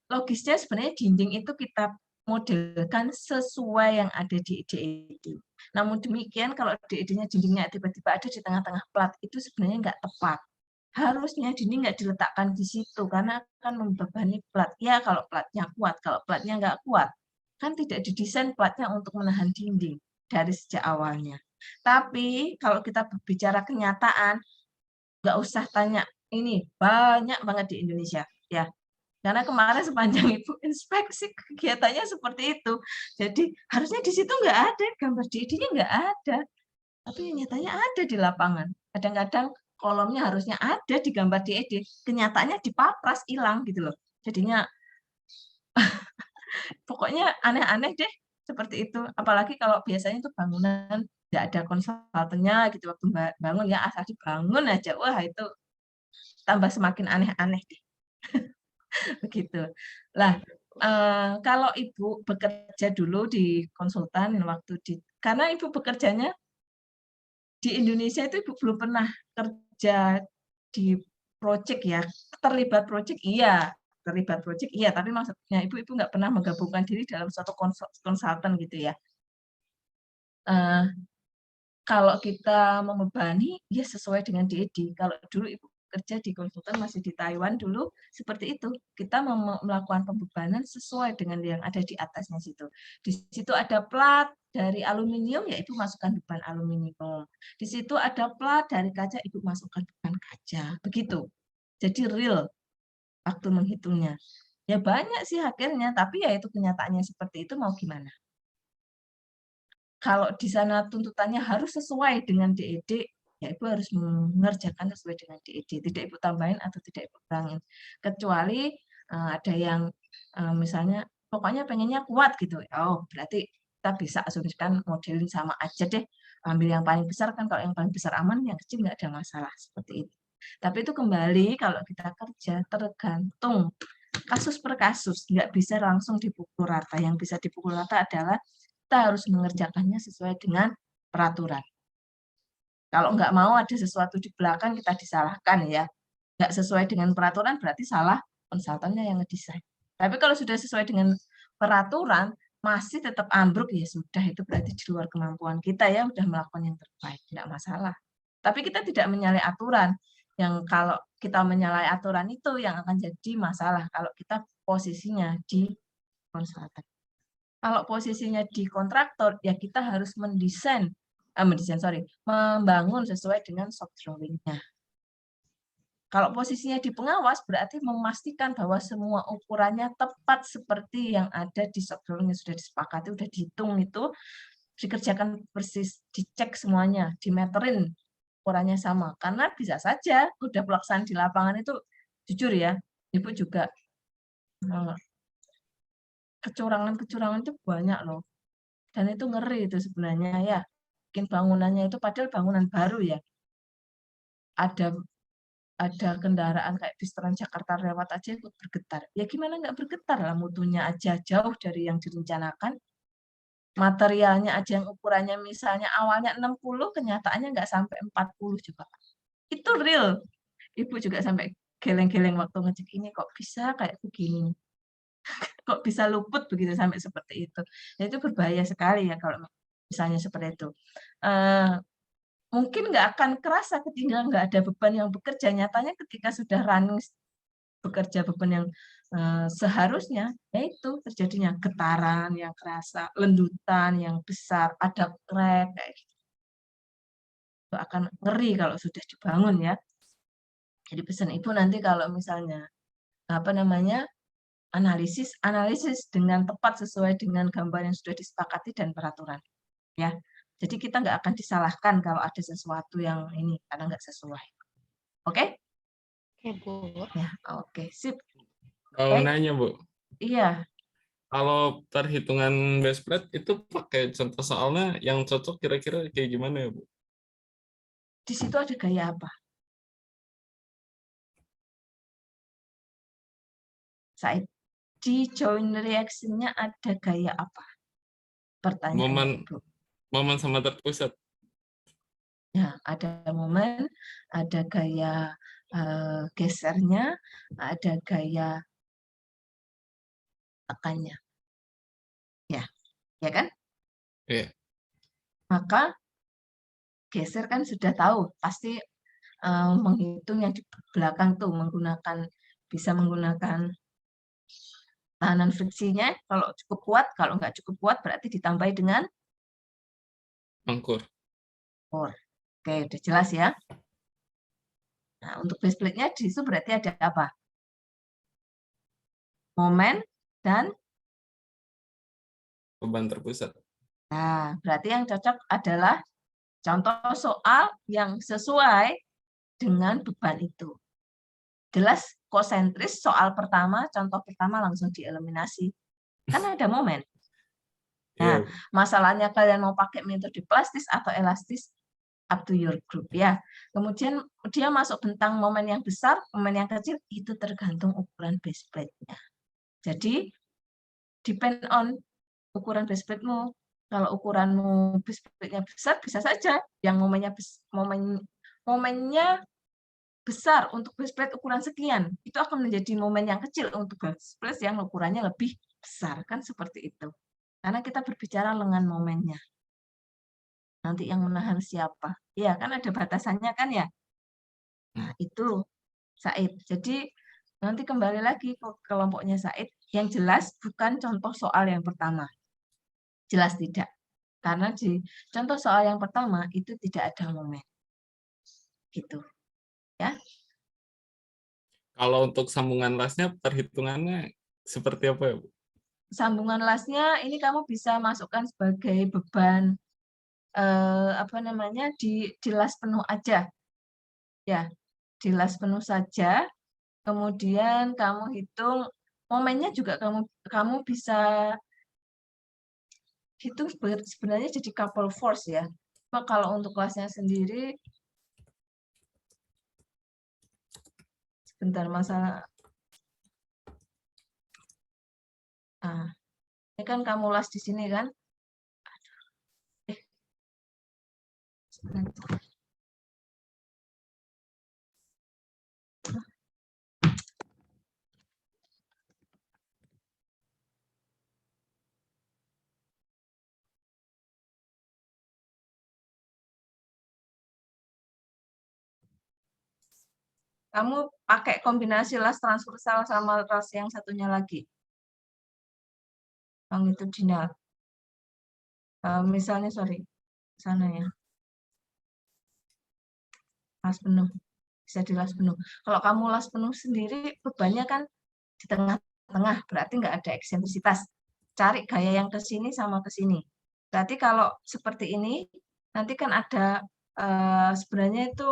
Speaker 2: logisnya sebenarnya dinding itu kita modelkan sesuai yang ada di DED. Namun demikian, kalau DED-nya dindingnya tiba-tiba ada di tengah-tengah plat, itu sebenarnya nggak tepat. Harusnya dinding nggak diletakkan di situ, karena akan membebani plat. Ya, kalau platnya kuat, kalau platnya nggak kuat, kan tidak didesain platnya untuk menahan dinding dari sejak awalnya. Tapi kalau kita berbicara kenyataan, nggak usah tanya, ini banyak banget di Indonesia, ya. Karena kemarin sepanjang Ibu inspeksi kegiatannya seperti itu. Jadi harusnya di situ nggak ada, gambar DED-nya nggak ada. Tapi nyatanya ada di lapangan. Kadang-kadang kolomnya harusnya ada di gambar DED. Kenyataannya dipapras, hilang gitu loh. Jadinya pokoknya aneh-aneh deh seperti itu. Apalagi kalau biasanya itu bangunan nggak ada konsultannya gitu waktu bangun ya asal dibangun aja. Wah itu tambah semakin aneh-aneh deh. Begitu. Lah, kalau Ibu bekerja dulu di konsultan karena Ibu bekerjanya di Indonesia itu Ibu belum pernah kerja di proyek ya, terlibat proyek iya, tapi maksudnya Ibu nggak pernah menggabungkan diri dalam suatu konsultan gitu ya. Kalau kita membebani, ya sesuai dengan DED. Kalau dulu Ibu kerja di konsultan masih di Taiwan dulu, seperti itu. Kita melakukan pembebanan sesuai dengan yang ada di atasnya situ. Di situ ada plat dari aluminium, ya Ibu masukkan beban aluminium. Di situ ada plat dari kaca, Ibu masukkan beban kaca. Begitu. Jadi real waktu menghitungnya. Ya banyak sih akhirnya, tapi ya itu kenyataannya seperti itu, mau gimana? Kalau di sana tuntutannya harus sesuai dengan DED, ya Ibu harus mengerjakan sesuai dengan DED. Tidak Ibu tambahin atau tidak Ibu kurangin. Kecuali ada yang misalnya pokoknya pengennya kuat gitu. Oh, berarti kita bisa asumsikan modelin sama aja deh. Ambil yang paling besar kan, kalau yang paling besar aman, yang kecil nggak ada masalah seperti itu. Tapi itu kembali kalau kita kerja tergantung kasus per kasus, nggak bisa langsung dipukul rata. Yang bisa dipukul rata adalah kita harus mengerjakannya sesuai dengan peraturan. Kalau nggak mau ada sesuatu di belakang, kita disalahkan ya. Nggak sesuai dengan peraturan, berarti salah konsultannya yang ngedesain. Tapi kalau sudah sesuai dengan peraturan, masih tetap ambruk, ya sudah, itu berarti di luar kemampuan kita ya, udah melakukan yang terbaik, nggak masalah. Tapi kita tidak menyalahi aturan. Yang kalau kita menyalahi aturan itu yang akan jadi masalah kalau kita posisinya di konsultan. Kalau posisinya di kontraktor, ya kita harus membangun sesuai dengan soft drawing-nya. Kalau posisinya di pengawas, berarti memastikan bahwa semua ukurannya tepat seperti yang ada di soft drawing yang sudah disepakati, sudah dihitung itu, dikerjakan persis, dicek semuanya, dimeterin ukurannya sama. Karena bisa saja udah pelaksanaan di lapangan itu, jujur ya, Ibu juga kecurangan-kecurangan itu banyak loh. Dan itu ngeri itu sebenarnya ya. Mungkin bangunannya itu padahal bangunan baru ya. Ada kendaraan kayak bis Transjakarta lewat aja ikut bergetar. Ya gimana nggak bergetar lah, mutunya aja jauh dari yang direncanakan. Materialnya aja yang ukurannya misalnya awalnya 60, kenyataannya nggak sampai 40 juga. Itu real. Ibu juga sampai geleng-geleng waktu ngecek ini, kok bisa kayak begini. Kok bisa luput begitu sampai seperti itu. Ya, itu berbahaya sekali ya kalau misalnya seperti itu. Mungkin nggak akan kerasa ketika nggak ada beban yang bekerja. Nyatanya ketika sudah running bekerja beban yang seharusnya, yaitu terjadinya getaran yang kerasa, lendutan yang besar, ada crack kayak gitu. Itu akan ngeri kalau sudah dibangun ya. Jadi pesan Ibu nanti kalau misalnya analisis dengan tepat sesuai dengan gambar yang sudah disepakati dan peraturan ya. Jadi kita nggak akan disalahkan kalau ada sesuatu yang ini karena nggak sesuai. Oke?
Speaker 5: Oke, Bu.
Speaker 2: Ya, oke, sip.
Speaker 6: Mau nanya, Bu.
Speaker 2: Iya.
Speaker 6: Kalau perhitungan base plate itu pakai contoh soalnya yang cocok kira-kira kayak gimana ya, Bu?
Speaker 2: Di situ ada gaya apa? Said, di joint reaction-nya ada gaya apa? Pertanyaan Ibu.
Speaker 6: Momen sama terpusat.
Speaker 2: Ya, ada momen, ada gaya gesernya, ada gaya tekannya. Ya kan?
Speaker 6: Iya.
Speaker 2: Maka geser kan sudah tahu, pasti menghitung yang di belakang tuh bisa menggunakan tahanan friksinya. Kalau cukup kuat, kalau nggak cukup kuat berarti ditambahi dengan
Speaker 6: Angkur.
Speaker 2: Oke, udah jelas ya. Nah, untuk base plate-nya di situ berarti ada apa? Momen dan
Speaker 6: Beban terpusat.
Speaker 2: nah, berarti yang cocok adalah contoh soal yang sesuai dengan beban itu. Jelas konsentris soal pertama, contoh pertama langsung dieliminasi. Kan ada momen. Nah,
Speaker 6: Iya.
Speaker 2: masalahnya kalian mau pakai metode plastis atau elastis, up to your group ya. Kemudian dia masuk tentang momen yang besar, momen yang kecil, itu tergantung ukuran base plate-nya. Jadi, depend on ukuran base plate-mu. Kalau ukuranmu base plate-nya besar, bisa saja yang momennya besar untuk base plate ukuran sekian, itu akan menjadi momen yang kecil untuk base plate yang ukurannya lebih besar, kan seperti itu. Karena kita berbicara dengan momennya. Nanti yang menahan siapa? Ya, kan ada batasannya kan ya. Nah, itu Said. Jadi nanti kembali lagi ke kelompoknya Said. Yang jelas bukan contoh soal yang pertama. Jelas tidak. Karena di contoh soal yang pertama itu tidak ada momen. Gitu. Ya.
Speaker 6: Kalau untuk sambungan lasnya, perhitungannya seperti apa ya, Bu?
Speaker 2: Sambungan lasnya ini kamu bisa masukkan sebagai beban di las penuh aja. Ya, di las penuh saja. Kemudian kamu hitung momennya juga kamu bisa hitung sebenarnya jadi couple force ya. Cuma kalau untuk kelasnya sendiri sebentar masalah. Nah, ini kan kamu las di sini kan? Sebentar. Kamu pakai kombinasi las transversal sama las yang satunya lagi. Longitudinal. Misalnya, sana ya. Las penuh. Bisa di las penuh. Kalau kamu las penuh sendiri, bebannya kan di tengah-tengah, berarti nggak ada eksentrisitas. Cari gaya yang ke sini sama ke sini. Berarti kalau seperti ini, nanti kan ada, sebenarnya itu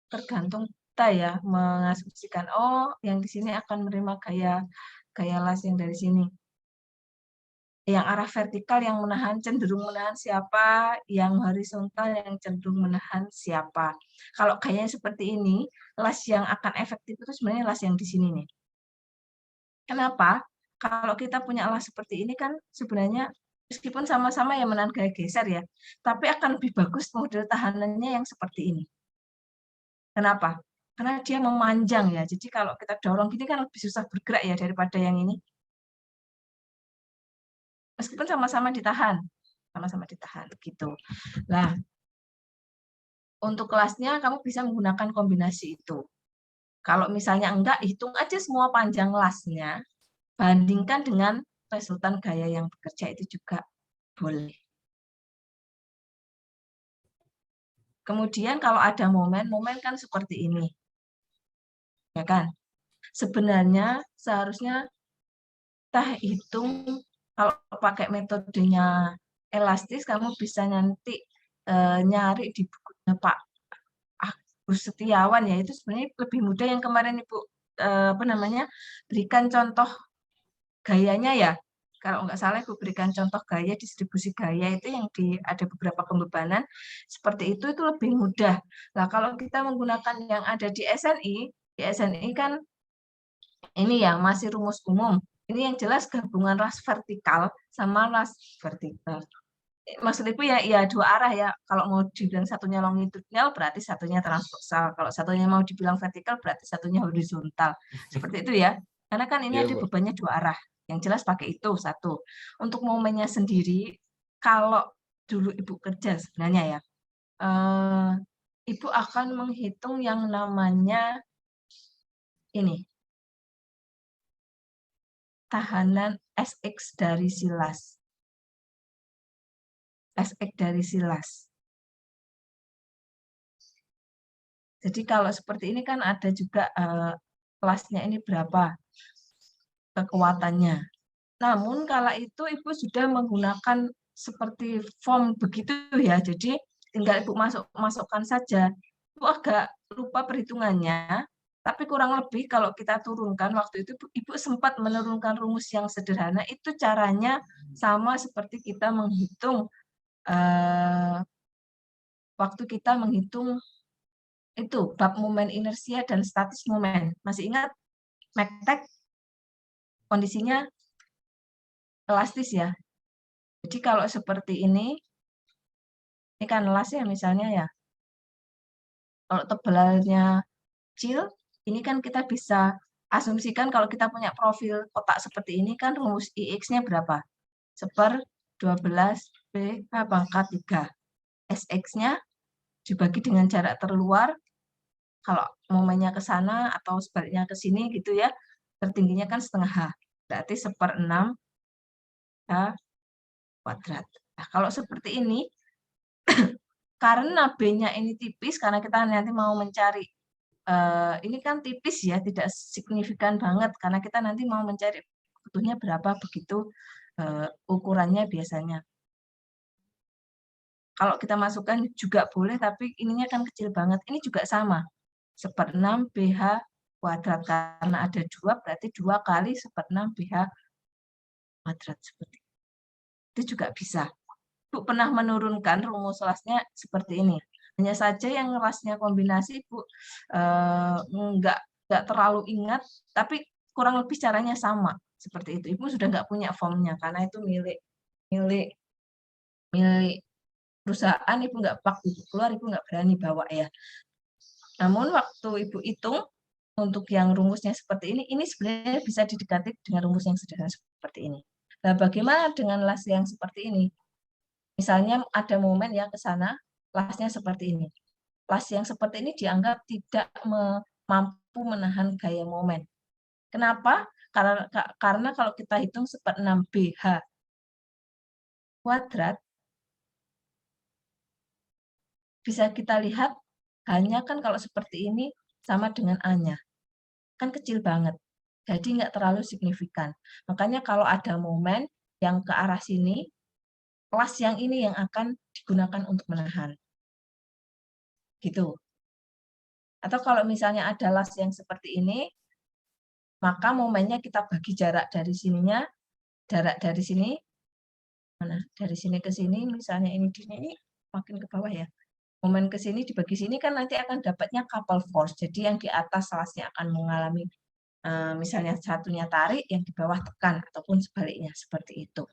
Speaker 2: tergantung kita ya, mengasumsikan, oh yang di sini akan menerima gaya las yang dari sini. Yang arah vertikal yang cenderung menahan siapa, yang horizontal yang cenderung menahan siapa. Kalau gayanya seperti ini, las yang akan efektif itu sebenarnya las yang di sini nih. Kenapa? Kalau kita punya las seperti ini kan sebenarnya meskipun sama-sama yang menahan gaya geser ya, tapi akan lebih bagus model tahanannya yang seperti ini. Kenapa? Karena dia memanjang ya, jadi kalau kita dorong gini kan lebih susah bergerak ya daripada yang ini. Meskipun sama-sama ditahan gitu. Nah, untuk kelasnya kamu bisa menggunakan kombinasi itu. Kalau misalnya enggak, hitung aja semua panjang lasnya, bandingkan dengan resultan gaya yang bekerja itu juga boleh. Kemudian kalau ada momen kan seperti ini. Ya kan? Sebenarnya seharusnya kita hitung kalau pakai metodenya elastis, kamu bisa nanti nyari di bukunya Pak Agus Setiawan ya, itu sebenarnya lebih mudah yang kemarin Ibu berikan contoh gayanya ya. Kalau nggak salah Ibu berikan contoh gaya, distribusi gaya itu yang ada beberapa pembebanan seperti itu lebih mudah. Nah, kalau kita menggunakan yang ada di SNI kan ini ya masih rumus umum. Ini yang jelas gabungan las vertikal sama las vertikal. Maksud Ibu ya dua arah ya. Kalau mau dibilang satunya longitudinal berarti satunya transversal. Kalau satunya mau dibilang vertikal berarti satunya horizontal. Seperti itu ya. Karena kan ini
Speaker 6: Iya,
Speaker 2: ada
Speaker 6: Bu.
Speaker 2: bebannya dua arah Yang jelas pakai itu satu. Untuk momennya sendiri, kalau dulu Ibu kerja sebenarnya ya, Ibu akan menghitung yang namanya ini, tahanan SX dari silas. SX dari silas. Jadi kalau seperti ini kan ada juga kelasnya ini berapa kekuatannya. Namun kala itu Ibu sudah menggunakan seperti form begitu ya. Jadi tinggal Ibu masukkan saja. Ibu agak lupa perhitungannya, tapi kurang lebih kalau kita turunkan waktu itu Ibu sempat menurunkan rumus yang sederhana. Itu caranya sama seperti kita menghitung waktu kita menghitung itu bab momen inersia dan statis momen. Masih ingat McTag kondisinya elastis ya. Jadi kalau seperti ini kan elas ya misalnya ya. Kalau tebalannya kecil, ini kan kita bisa asumsikan kalau kita punya profil kotak seperti ini kan rumus IX-nya berapa? 1/12 PH pangkat 3. SX-nya dibagi dengan jarak terluar, kalau momennya ke sana atau sebaliknya ke sini gitu ya, tertingginya kan setengah H. Berarti 1/6 H kuadrat. Nah, kalau seperti ini, karena B-nya ini tipis, karena kita nanti mau mencari, ini kan tipis ya, tidak signifikan banget, karena kita nanti mau mencari butuhnya berapa, begitu ukurannya biasanya. Kalau kita masukkan juga boleh, tapi ininya kan kecil banget. Ini juga sama, 1/6 BH kuadrat. Karena ada 2, berarti 2 kali 1/6 BH kuadrat. Seperti itu juga bisa. Bu pernah menurunkan rumus lasnya seperti ini. Hanya saja yang lasnya kombinasi Bu nggak terlalu ingat, tapi kurang lebih caranya sama seperti itu. Ibu sudah nggak punya formnya karena itu milik perusahaan. Ibu nggak pak Ibu keluar, Ibu nggak berani bawa ya. Namun waktu Ibu hitung untuk yang rumusnya seperti ini sebenarnya bisa didekati dengan rumus yang sederhana seperti ini. Nah, bagaimana dengan las yang seperti ini? Misalnya ada momen yang ke sana, lasnya seperti ini. Las yang seperti ini dianggap tidak mampu menahan gaya momen. Kenapa? Karena kalau kita hitung 1/6 BH kuadrat, bisa kita lihat hanya kan kalau seperti ini sama dengan A-nya. Kan kecil banget. Jadi nggak terlalu signifikan. Makanya kalau ada momen yang ke arah sini, las yang ini yang akan digunakan untuk menahan. Gitu. Atau kalau misalnya ada las yang seperti ini, maka momennya kita bagi jarak dari sininya, jarak dari sini, mana? Dari sini ke sini, misalnya ini makin ke bawah ya. Momen ke sini dibagi sini kan nanti akan dapatnya couple force. Jadi yang di atas lasnya akan mengalami misalnya satunya tarik, yang di bawah tekan ataupun sebaliknya seperti itu.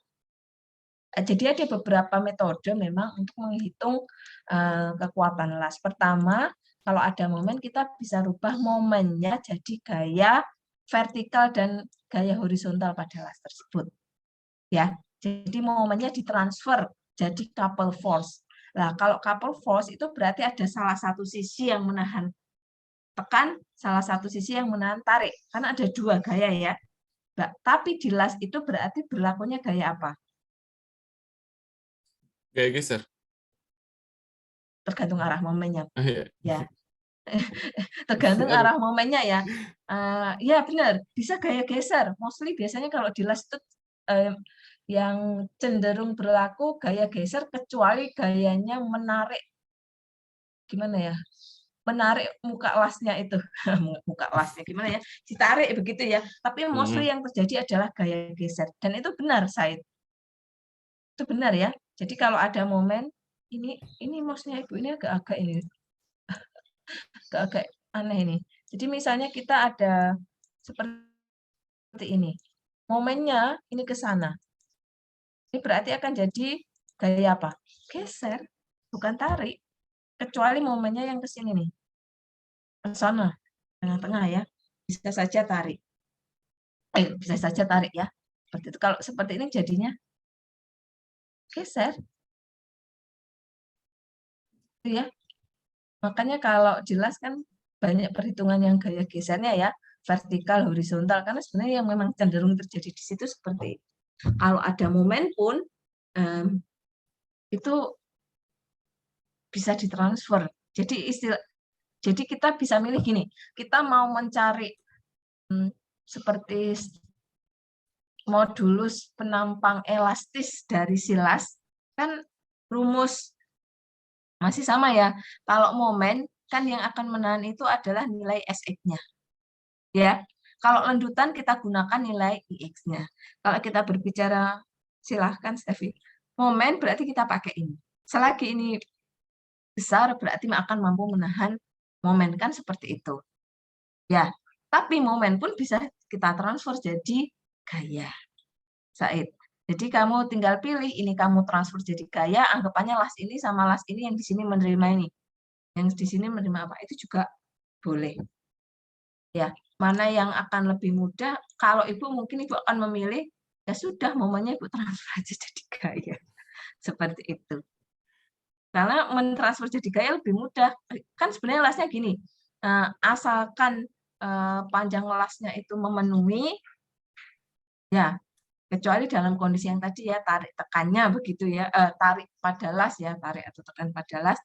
Speaker 2: Jadi ada beberapa metode memang untuk menghitung kekuatan las. Pertama, kalau ada momen kita bisa rubah momennya jadi gaya vertikal dan gaya horizontal pada las tersebut. Ya, jadi momennya ditransfer jadi couple force. Nah, kalau couple force itu berarti ada salah satu sisi yang menahan tekan, salah satu sisi yang menahan tarik. Karena ada 2 gaya ya. Tapi di las itu berarti berlakunya gaya apa?
Speaker 6: Gaya geser.
Speaker 2: Tergantung arah momennya.
Speaker 6: Oh, iya.
Speaker 2: Ya. Tergantung arah momennya ya. Ya benar, bisa gaya geser. Mostly biasanya kalau di las itu yang cenderung berlaku gaya geser, kecuali gayanya menarik, gimana ya, menarik muka lasnya itu. Muka lasnya gimana ya, ditarik begitu ya. Tapi mostly yang terjadi adalah gaya geser. Dan itu benar, Said. Itu benar ya. Jadi kalau ada momen, ini mouse-nya Ibu ini agak-agak ini. Agak aneh ini. Jadi misalnya kita ada seperti ini. Momennya ini ke sana. Ini berarti akan jadi gaya apa? Geser, bukan tarik. Kecuali momennya yang ke sini nih. Ke sana, tengah-tengah ya. Bisa saja tarik. Bisa saja tarik ya. seperti itu. Kalau seperti ini jadinya geser. Ya. Makanya kalau jelas kan banyak perhitungan yang gaya gesernya ya, vertikal, horizontal, karena sebenarnya yang memang cenderung terjadi di situ seperti kalau ada momen pun itu bisa ditransfer. Jadi kita bisa milih gini, kita mau mencari seperti modulus penampang elastis dari silas, kan rumus masih sama ya. Kalau momen kan yang akan menahan itu adalah nilai Sx-nya. Ya. Kalau lendutan kita gunakan nilai Ix-nya. Kalau kita berbicara, silahkan Steffi. Momen berarti kita pakai ini. Selagi ini besar berarti akan mampu menahan momen, kan seperti itu. Ya, tapi momen pun bisa kita transfer jadi gaya. Said. Jadi kamu tinggal pilih, ini kamu transfer jadi gaya, anggapannya las ini sama las ini yang di sini menerima ini. Yang di sini menerima apa? Itu juga boleh. Ya, mana yang akan lebih mudah? Kalau Ibu mungkin Ibu akan memilih, ya sudah, momennya Ibu transfer aja jadi gaya. Seperti itu. Karena mentransfer jadi gaya lebih mudah. Kan sebenarnya lasnya gini, asalkan panjang lasnya itu memenuhi, ya, kecuali dalam kondisi yang tadi ya, tarik tekannya begitu ya, tarik pada las ya, tarik atau tekan pada las.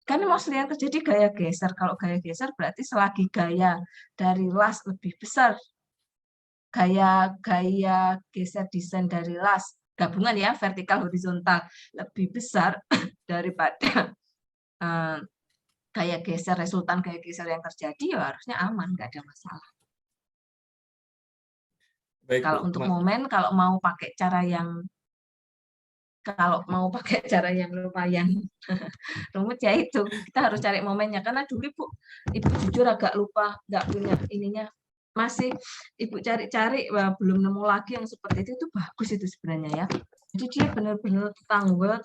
Speaker 2: Kan maksudnya yang terjadi gaya geser. Kalau gaya geser berarti selagi gaya dari las lebih besar, gaya geser desain dari las, gabungan ya, vertikal horizontal lebih besar daripada gaya geser, resultan gaya geser yang terjadi, ya harusnya aman, nggak ada masalah.
Speaker 6: Baik,
Speaker 2: Kalau
Speaker 6: Bu.
Speaker 2: untuk momen, kalau mau pakai cara yang lumayan rumit ya itu, kita harus cari momennya. Karena dulu Ibu jujur agak lupa, nggak punya ininya. Masih Ibu cari-cari, belum nemu lagi yang seperti itu bagus itu sebenarnya ya. Jadi dia benar-benar tanggul,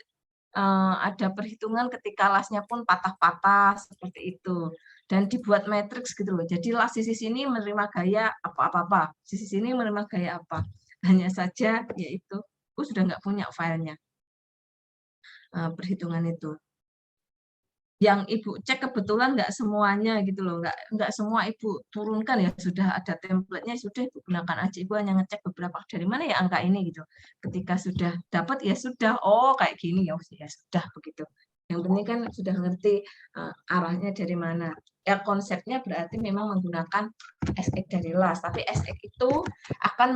Speaker 2: ada perhitungan ketika lasnya pun patah-patah seperti itu. Dan dibuat matriks gitu loh. Jadi las sisi sini menerima gaya apa-apa, sisi sini menerima gaya apa. Hanya saja yaitu aku sudah nggak punya filenya perhitungan itu. Yang Ibu cek kebetulan nggak semuanya gitu loh, nggak semua Ibu turunkan ya, sudah ada template-nya, sudah Ibu gunakan aja. Ibu hanya ngecek beberapa, dari mana ya angka ini gitu. Ketika sudah dapat ya sudah, oh kayak gini ya sudah begitu. Yang penting kan sudah ngerti arahnya dari mana. Ya konsepnya berarti memang menggunakan SX dari las, tapi SX itu akan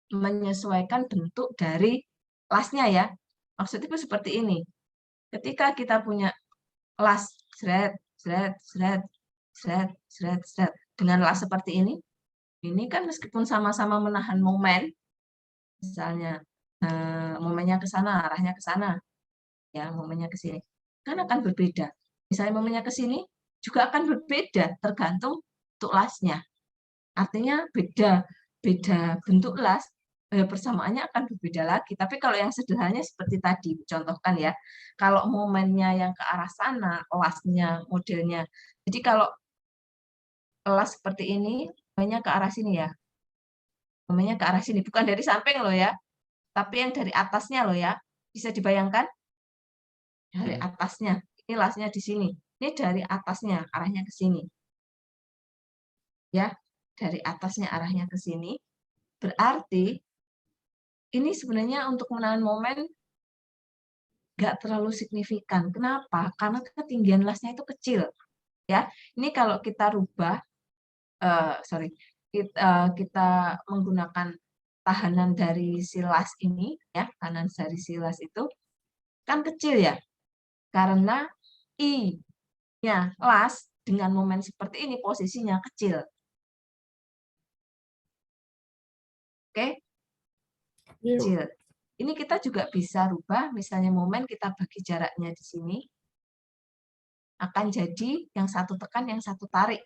Speaker 2: menyesuaikan bentuk dari lasnya ya. Maksudnya seperti ini. Ketika kita punya las dengan las seperti ini kan meskipun sama-sama menahan momen, misalnya momennya ke sana, arahnya ke sana, ya momennya ke sini, kan akan berbeda. Misalnya momennya ke sini juga akan berbeda tergantung bentuk lasnya. Artinya beda bentuk las, persamaannya akan berbeda lagi. Tapi kalau yang sederhananya seperti tadi, contohkan ya, kalau momennya yang ke arah sana, lasnya, modelnya. Jadi kalau las seperti ini, momennya ke arah sini ya. Momennya ke arah sini, bukan dari samping loh ya, tapi yang dari atasnya loh ya. Bisa dibayangkan? Dari atasnya. Ini lasnya di sini. Ini dari atasnya, arahnya ke sini. Ya, dari atasnya arahnya ke sini. Berarti ini sebenarnya untuk menahan momen nggak terlalu signifikan. Kenapa? Karena ketinggian lasnya itu kecil. Ya, ini kalau kita rubah, kita menggunakan tahanan dari silas ini, ya, tahanan dari silas itu kan kecil ya, karena I-nya las dengan momen seperti ini posisinya kecil. Oke? Kecil. Ini kita juga bisa rubah, misalnya momen kita bagi jaraknya di sini, akan jadi yang satu tekan, yang satu tarik.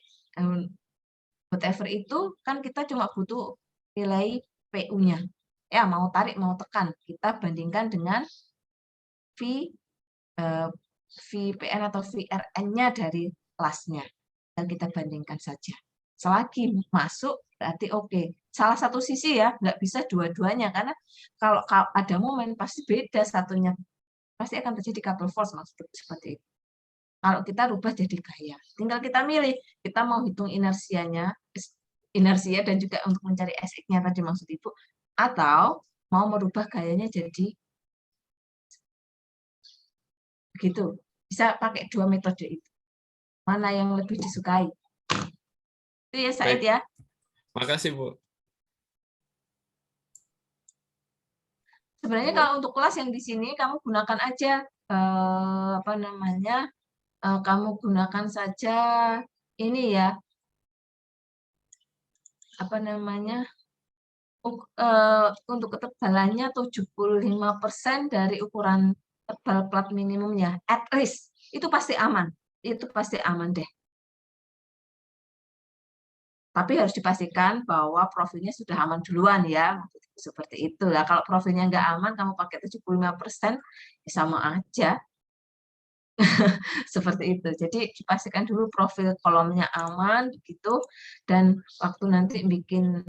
Speaker 2: Whatever itu, kan kita cuma butuh nilai PU-nya. Ya, mau tarik, mau tekan. Kita bandingkan dengan VPN atau VRN-nya dari lasnya. Dan kita bandingkan saja. Selagi masuk berarti oke. Salah satu sisi ya, nggak bisa dua-duanya karena kalau ada momen pasti beda satunya, pasti akan terjadi couple force maksudnya seperti itu. Kalau kita rubah jadi gaya, tinggal kita milih, kita mau hitung inersia dan juga untuk mencari SX-nya tadi maksud Ibu, atau mau merubah gayanya jadi begitu. Bisa pakai dua metode itu. Mana yang lebih disukai? Itu ya Said
Speaker 6: Baik.
Speaker 2: ya.
Speaker 6: Makasih, Bu.
Speaker 2: Sebenarnya kalau untuk kelas yang di sini kamu gunakan aja apa namanya? Kamu gunakan saja ini ya. Apa namanya? Untuk ketebalannya 75% dari ukuran tebal plat minimumnya. At least itu pasti aman. Itu pasti aman deh. Tapi harus dipastikan bahwa profilnya sudah aman duluan ya. Seperti itu lah. Kalau profilnya nggak aman, kamu pakai 75%, ya sama aja. Seperti itu. Jadi dipastikan dulu profil kolomnya aman, begitu. Dan waktu nanti bikin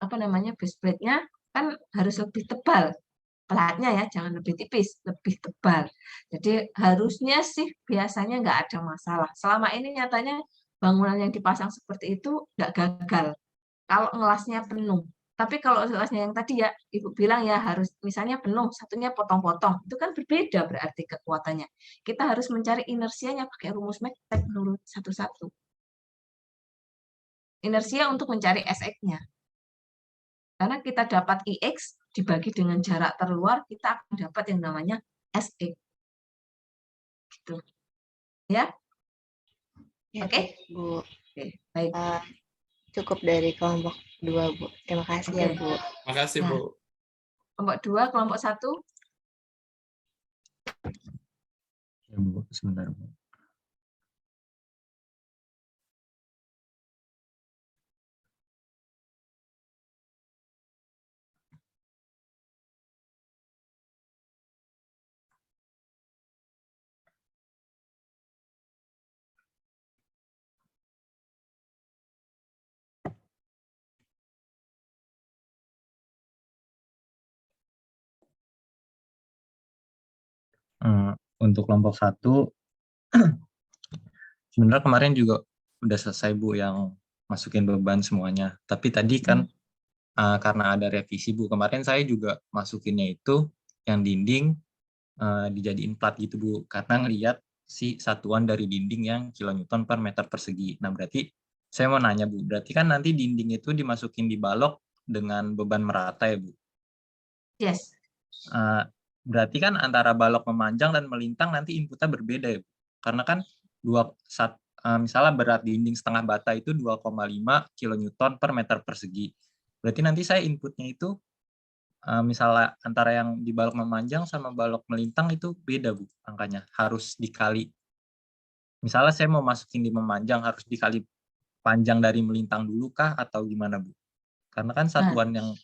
Speaker 2: apa namanya base plate-nya kan harus lebih tebal. Platnya ya, jangan lebih tipis, lebih tebal. Jadi harusnya sih biasanya nggak ada masalah. Selama ini nyatanya bangunan yang dipasang seperti itu nggak gagal kalau ngelasnya penuh. Tapi kalau ngelasnya yang tadi ya, Ibu bilang ya harus misalnya penuh, satunya potong-potong. Itu kan berbeda berarti kekuatannya. Kita harus mencari inersianya pakai rumus McTag menurut satu-satu. Inersia untuk mencari SX-nya. Karena kita dapat IX dibagi dengan jarak terluar, kita akan dapat yang namanya SX. Gitu. Ya?
Speaker 5: Ya,
Speaker 2: Oke?
Speaker 5: Bu.
Speaker 2: Oke, baik.
Speaker 5: Cukup dari kelompok 2, Bu. Terima kasih ya,
Speaker 2: Oke.
Speaker 5: Bu.
Speaker 6: Makasih,
Speaker 2: Nah.
Speaker 6: Bu.
Speaker 2: Kelompok 2, kelompok 1.
Speaker 4: Ya, Bu. Sebentar, Bu. Untuk kelompok 1, sebenarnya kemarin juga udah selesai, Bu, yang masukin beban semuanya. Tapi tadi kan karena ada revisi, Bu, kemarin saya juga masukinnya itu yang dinding dijadiin plat gitu, Bu, karena ngelihat si satuan dari dinding yang kilonewton per meter persegi. Nah, berarti saya mau nanya, Bu, berarti kan nanti dinding itu dimasukin di balok dengan beban merata ya, Bu?
Speaker 2: Yes.
Speaker 4: Berarti kan antara balok memanjang dan melintang nanti inputnya berbeda ya, Bu? Karena kan misalnya berat dinding setengah bata itu 2,5 kilonewton per meter persegi. Berarti nanti saya inputnya itu misalnya antara yang di balok memanjang sama balok melintang itu beda, Bu, angkanya. Harus dikali. Misalnya saya mau masukin di memanjang, harus dikali panjang dari melintang dulu kah atau gimana, Bu? Karena kan satuan yang...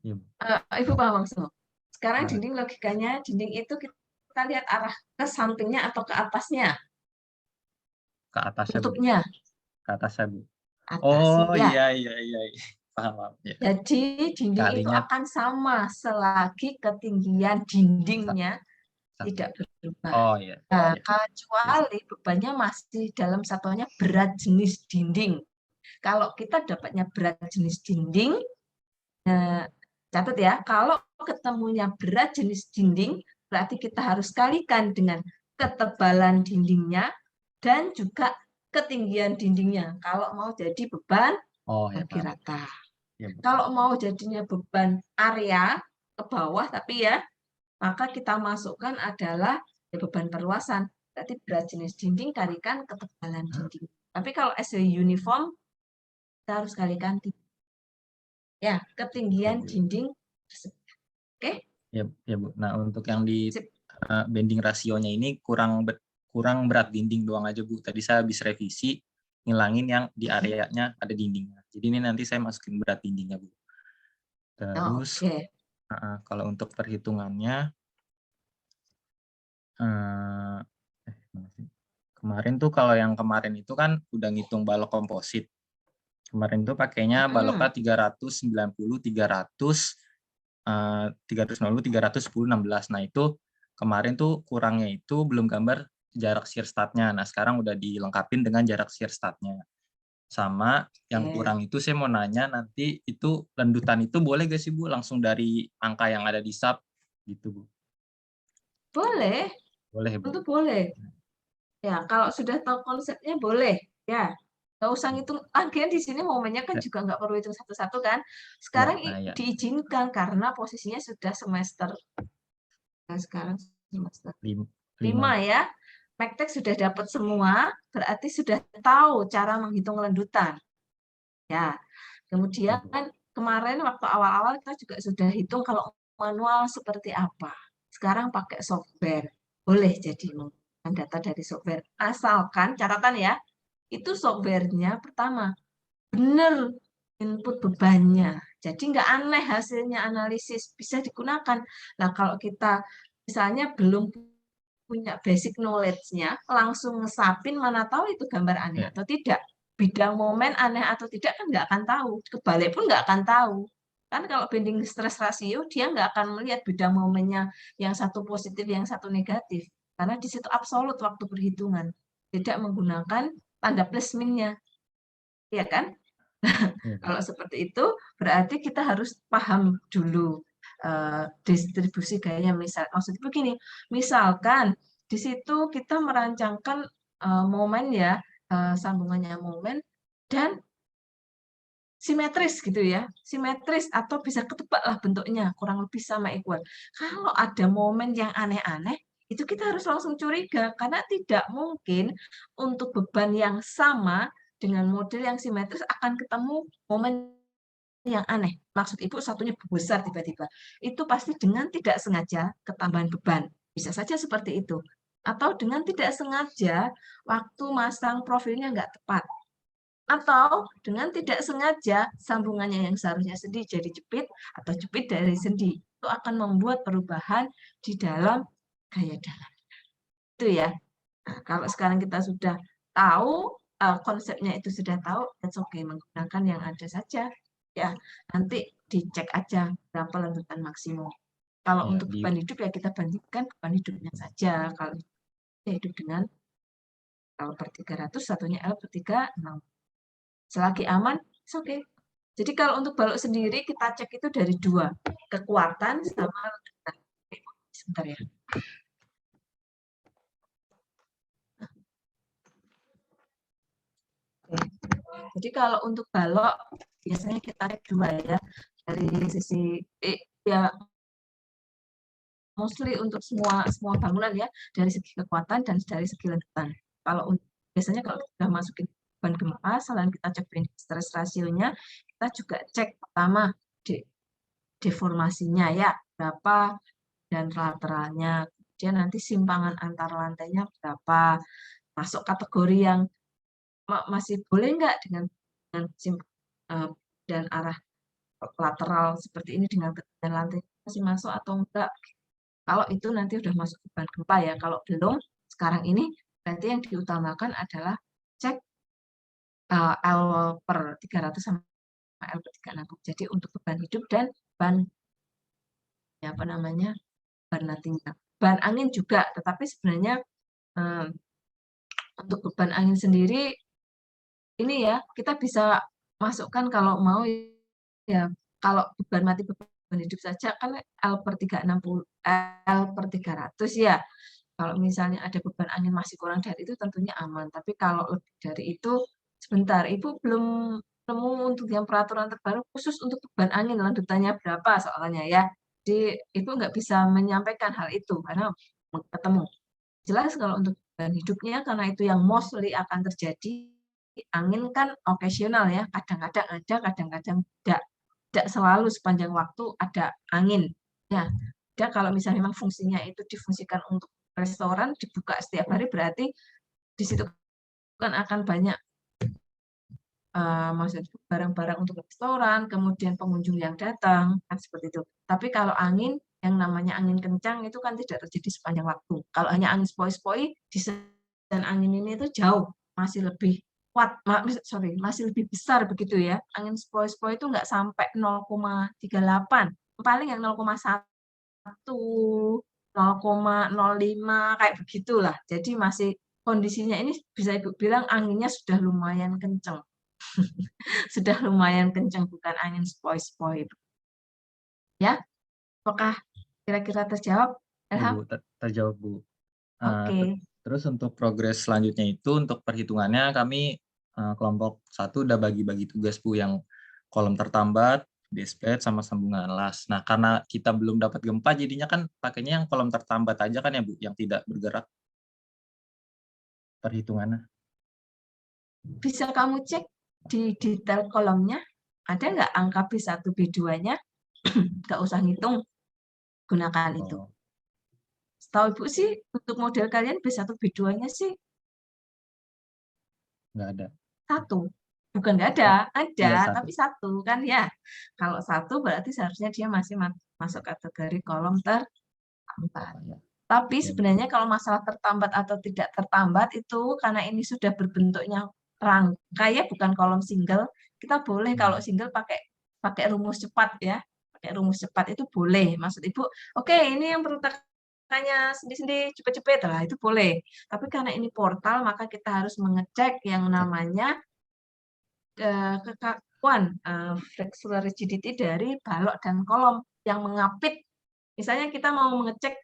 Speaker 2: Ya, Bu. Ibu paham maksudnya. Sekarang dinding logikanya, dinding itu kita lihat arah ke sampingnya atau ke atasnya?
Speaker 4: Ke atasnya,
Speaker 2: Tutupnya.
Speaker 4: Bu. Ke atasnya, Bu.
Speaker 2: Atasnya.
Speaker 4: Oh, iya. Paham. Ya.
Speaker 2: Jadi dinding itu akan sama selagi ketinggian dindingnya tidak berubah.
Speaker 4: Oh, iya.
Speaker 2: Nah, kecuali bebannya masih dalam satuannya berat jenis dinding. Kalau kita dapatnya berat jenis dinding, catat ya, kalau ketemunya berat jenis dinding, berarti kita harus kalikan dengan ketebalan dindingnya dan juga ketinggian dindingnya. Kalau mau jadi beban bagi rata. Ya, kalau mau jadinya beban area ke bawah, tapi ya, maka kita masukkan adalah beban perluasan. Berarti berat jenis dinding kalikan ketebalan dinding. Tapi kalau SW uniform, kita harus kalikan ya ketinggian dinding. Oke?
Speaker 4: Ya, Bu. Nah, untuk yang di bending rasionya ini kurang berat dinding doang aja, Bu. Tadi saya habis revisi ngilangin yang di areanya ada dindingnya. Jadi ini nanti saya masukin berat dindingnya, Bu. Terus kalau untuk perhitungannya kemarin tuh kalau yang kemarin itu kan udah ngitung balok komposit. Kemarin tuh pakainya baloknya 390, 300, 390, 310, 16. Nah itu kemarin tuh kurangnya itu belum gambar jarak shear startnya. Nah sekarang udah dilengkapin dengan jarak shear startnya. Sama yang kurang itu saya mau nanya nanti itu lendutan itu boleh gak sih Bu langsung dari angka yang ada di SAP gitu Bu?
Speaker 2: Boleh,
Speaker 4: Boleh Bu.
Speaker 2: tentu boleh. Ya, kalau sudah tahu konsepnya boleh, ya. Nggak usah ngitung, lagian di sini momennya kan juga nggak perlu hitung satu-satu kan. Sekarang
Speaker 4: Nah, ya.
Speaker 2: diizinkan karena posisinya sudah semester. Nah, sekarang semester 5
Speaker 4: 5.
Speaker 2: ya. Mektek sudah dapat semua, berarti sudah tahu cara menghitung lendutan. Ya, kemudian kemarin waktu awal-awal kita juga sudah hitung kalau manual seperti apa. Sekarang pakai software, boleh jadi menggunakan data dari software. Asalkan catatan ya, itu softwarenya pertama benar input bebannya. Jadi nggak aneh hasilnya analisis, bisa digunakan. Nah kalau kita misalnya belum punya basic knowledge-nya, langsung ngesapin mana tahu itu gambar aneh atau tidak. Bidang momen aneh atau tidak kan nggak akan tahu. Kebalik pun nggak akan tahu. Kan kalau bending stress ratio, dia nggak akan melihat bidang momennya yang satu positif, yang satu negatif. Karena di situ absolut waktu perhitungan. Tidak menggunakan tanda plus minnya. Iya kan? Kalau seperti itu, berarti kita harus paham dulu distribusi gayanya. Maksudnya begini, misalkan di situ kita merancangkan momen ya, sambungannya momen dan simetris gitu ya, simetris atau bisa ketebak lah bentuknya, kurang lebih sama equal. Kalau ada momen yang aneh-aneh, itu kita harus langsung curiga karena tidak mungkin untuk beban yang sama dengan model yang simetris akan ketemu momen yang aneh. Maksud Ibu satunya besar tiba-tiba. Itu pasti dengan tidak sengaja ketambahan beban. Bisa saja seperti itu. Atau dengan tidak sengaja waktu masang profilnya nggak tepat. Atau dengan tidak sengaja sambungannya yang seharusnya sendi jadi jepit atau jepit dari sendi. Itu akan membuat perubahan di dalam gaya dalam. Itu ya. Nah, kalau sekarang kita sudah tahu konsepnya itu sudah tahu, that's okay, menggunakan yang ada saja. Ya, nanti dicek aja berapa lendutan maksimum. Kalau untuk beban hidup ya kita bandingkan beban hidupnya saja. Kalau hidup dengan L per 300, satunya L per 36. Selagi aman, it's okay. Jadi kalau untuk balok sendiri kita cek itu dari dua, kekuatan sama lendutan. Sebentar ya. Jadi kalau untuk balok biasanya kita cek dua ya, dari sisi ya mostly untuk semua bangunan ya, dari segi kekuatan dan dari segi lendutan. Kalau biasanya kalau kita masukin beban gempa, selain kita cek bending stress rasionya, kita juga cek pertama deformasinya ya berapa dan lateralnya. Kemudian nanti simpangan antar lantainya berapa, masuk kategori yang masih boleh nggak dengan dan arah lateral seperti ini dengan tekanan lantai masih masuk atau enggak. Kalau itu nanti udah masuk beban gempa ya. Kalau belum, sekarang ini berarti yang diutamakan adalah cek L per 300 sama L per 36. Jadi untuk beban hidup dan beban ya apa namanya beban nantinya. Beban angin juga, tetapi sebenarnya untuk beban angin sendiri ini ya kita bisa masukkan kalau mau ya, kalau beban mati beban hidup saja kan L per 360 L per 300 ya. Kalau misalnya ada beban angin masih kurang dari itu tentunya aman. Tapi kalau lebih dari itu sebentar, Ibu belum nemu untuk yang peraturan terbaru khusus untuk beban angin lanjutannya berapa soalnya ya. Jadi Ibu nggak bisa menyampaikan hal itu karena ketemu. Jelas kalau untuk beban hidupnya karena itu yang mostly akan terjadi. Angin kan occasional ya, kadang-kadang ada, kadang-kadang tidak. Tidak selalu sepanjang waktu ada angin. Ya, ada kalau misalnya memang fungsinya itu difungsikan untuk restoran, dibuka setiap hari, berarti di situ kan akan banyak maksudnya barang-barang untuk restoran, kemudian pengunjung yang datang, kan seperti itu. Tapi kalau angin, yang namanya angin kencang itu kan tidak terjadi sepanjang waktu. Kalau hanya angin sepoi-sepoi, dan angin ini itu jauh, masih lebih masih lebih besar begitu ya. Angin sepoi-sepoi itu nggak sampai 0,38, paling yang 0,1, 0,05 kayak begitulah. Jadi masih kondisinya ini bisa Ibu bilang anginnya sudah lumayan kenceng. Sudah lumayan kenceng, bukan angin sepoi-sepoi. Ya, apakah kira-kira terjawab?
Speaker 4: Ya,
Speaker 2: Ilham?
Speaker 4: Bu, terjawab, Bu.
Speaker 2: Oke.
Speaker 4: Terus untuk progres selanjutnya itu untuk perhitungannya kami kelompok 1 udah bagi-bagi tugas, Bu, yang kolom tertambat, base plate, sama sambungan las. Nah, karena kita belum dapat gempa, jadinya kan pakainya yang kolom tertambat aja kan ya, Bu, yang tidak bergerak perhitungannya.
Speaker 2: Bisa kamu cek di detail kolomnya, ada nggak angka B1, B2-nya? Nggak usah ngitung, gunakan itu.
Speaker 4: Oh,
Speaker 2: Setahu Ibu sih, untuk model kalian B1, B2-nya sih
Speaker 4: nggak ada.
Speaker 2: 1. Bukan nggak ada, ada,
Speaker 4: Iya, 1.
Speaker 2: tapi 1 kan ya. Kalau 1 berarti seharusnya dia masih masuk kategori kolom tertambat.
Speaker 4: Ya.
Speaker 2: Tapi
Speaker 4: Ya,
Speaker 2: sebenarnya kalau masalah tertambat atau tidak tertambat itu karena ini sudah berbentuknya rangka ya, bukan kolom single, kita boleh kalau single pakai rumus cepat ya. Pakai rumus cepat itu boleh. Maksud Ibu, oke, ini yang peruntukannya sendi-sendi cepet-cepet lah, itu boleh. Tapi karena ini portal, maka kita harus mengecek yang namanya kekakuan flexural rigidity dari balok dan kolom yang mengapit. Misalnya kita mau mengecek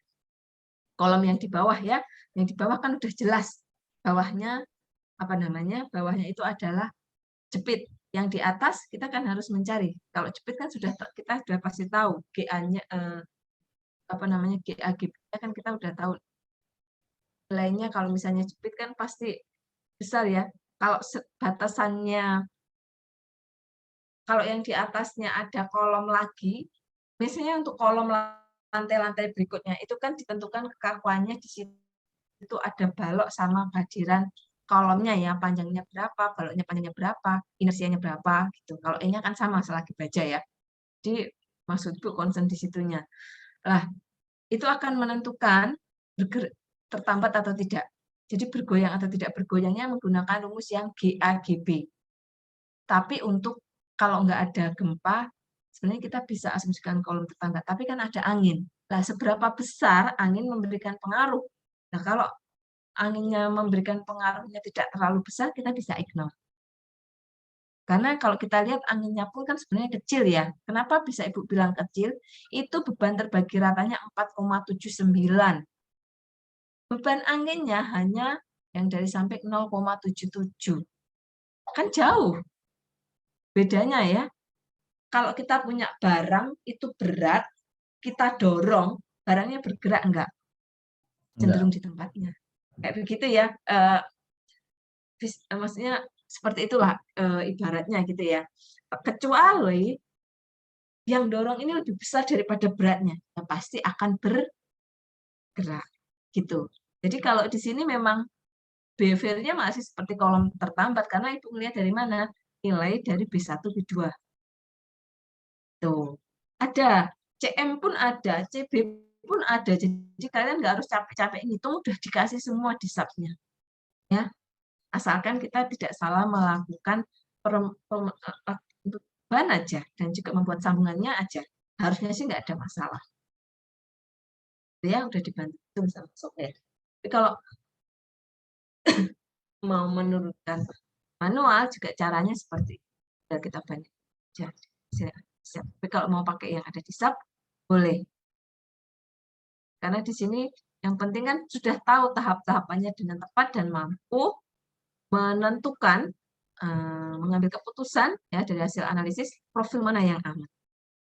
Speaker 2: kolom yang di bawah ya, yang di bawah kan udah jelas bawahnya apa namanya, bawahnya itu adalah jepit. Yang di atas kita kan harus mencari. Kalau jepit kan kita sudah pasti tahu GA-nya apa namanya, GA GB-nya kan kita udah tahu. Nilainya kalau misalnya jepit kan pasti besar ya. Kalau batasannya, kalau yang di atasnya ada kolom lagi, biasanya untuk kolom lantai-lantai berikutnya itu kan ditentukan kekakuannya di situ. Itu ada balok sama badiran kolomnya ya, panjangnya berapa, baloknya panjangnya berapa, inersianya berapa gitu. Kalau E-nya kan sama selagi baja ya. Jadi maksudku concern di situnya. Nah, itu akan menentukan tertambat atau tidak. Jadi bergoyang atau tidak bergoyangnya menggunakan rumus yang GAGB. Tapi untuk kalau nggak ada gempa, sebenarnya kita bisa asumsikan kolom tertambat. Tapi kan ada angin. Nah, seberapa besar angin memberikan pengaruh? Nah, kalau anginnya memberikan pengaruhnya tidak terlalu besar, kita bisa ignore. Karena kalau kita lihat anginnya pun kan sebenarnya kecil ya. Kenapa bisa Ibu bilang kecil? Itu beban terbagi ratanya 4,79. Beban anginnya hanya yang dari sampai 0,77. Kan jauh bedanya ya. Kalau kita punya barang itu berat, kita dorong, barangnya bergerak enggak? Cenderung di tempatnya. Kayak begitu ya. Maksudnya seperti itulah ibaratnya gitu ya. Kecuali yang dorong ini lebih besar daripada beratnya, ya pasti akan bergerak gitu. Jadi kalau di sini memang behavior-nya masih seperti kolom tertambat karena Ibu melihat dari mana? Nilai dari B1, B2. Tuh. Ada, CM pun ada, CB pun ada. Jadi kalian nggak harus capek-capek ngitung, udah dikasih semua di subnya. Ya. Asalkan kita tidak salah melakukan beban aja dan juga membuat sambungannya aja, harusnya sih nggak ada masalah. Ya udah dibantu sama software. Tapi kalau mau menurunkan manual juga caranya seperti itu. Kita banding. Tapi kalau mau pakai yang ada di sub boleh. Karena di sini yang penting kan sudah tahu tahap-tahapannya dengan tepat dan mampu menentukan, mengambil keputusan ya dari hasil analisis profil mana yang aman.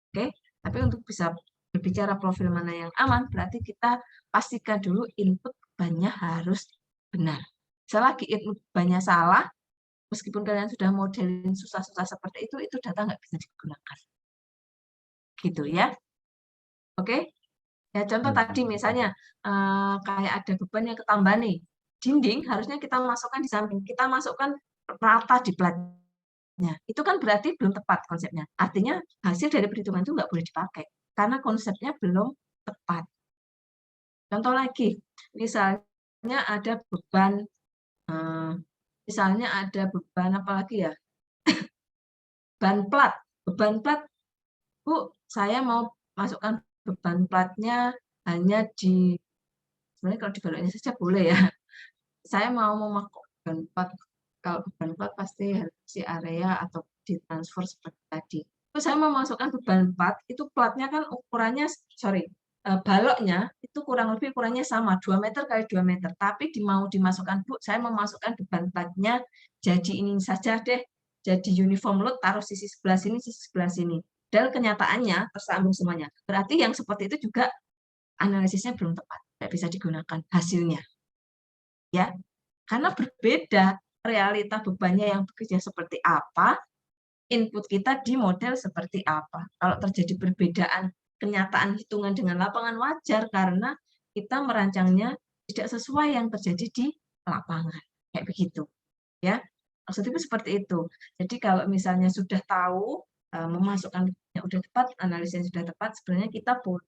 Speaker 2: Oke, tapi untuk bisa berbicara profil mana yang aman, berarti kita pastikan dulu input bebannya harus benar. Selagi input bebannya salah, meskipun kalian sudah modelin susah-susah seperti itu data nggak bisa digunakan. Gitu ya. Oke, ya contoh tadi misalnya kayak ada beban yang ketambah nih, dinding harusnya kita masukkan di samping, kita masukkan rata di platnya. Itu kan berarti belum tepat konsepnya. Artinya hasil dari perhitungan itu nggak boleh dipakai karena konsepnya belum tepat. Contoh lagi, misalnya ada beban misalnya ada beban apa lagi ya? Beban plat. Bu, saya mau masukkan beban platnya hanya di, sebenarnya kalau dibeloknya saja boleh ya. Saya mau memakai beban plat, kalau beban plat pasti harus di area atau ditransfer seperti tadi. Terus saya mau masukkan beban plat, itu platnya kan ukurannya, baloknya itu kurang lebih ukurannya sama, 2 meter kali 2 meter. Tapi mau dimasukkan, Bu, saya memasukkan beban platnya jadi ini saja deh, jadi uniform load, taruh sisi sebelah sini, sisi sebelah sini. Dan kenyataannya tersambung semuanya. Berarti yang seperti itu juga analisisnya belum tepat, tidak bisa digunakan hasilnya. Ya, karena berbeda realita bebannya yang bekerja seperti apa, input kita di model seperti apa. Kalau terjadi perbedaan kenyataan hitungan dengan lapangan, wajar karena kita merancangnya tidak sesuai yang terjadi di lapangan. Kayak begitu. Ya, maksudnya seperti itu. Jadi kalau misalnya sudah tahu memasukkan yang sudah tepat, analisis yang sudah tepat, sebenarnya kita boleh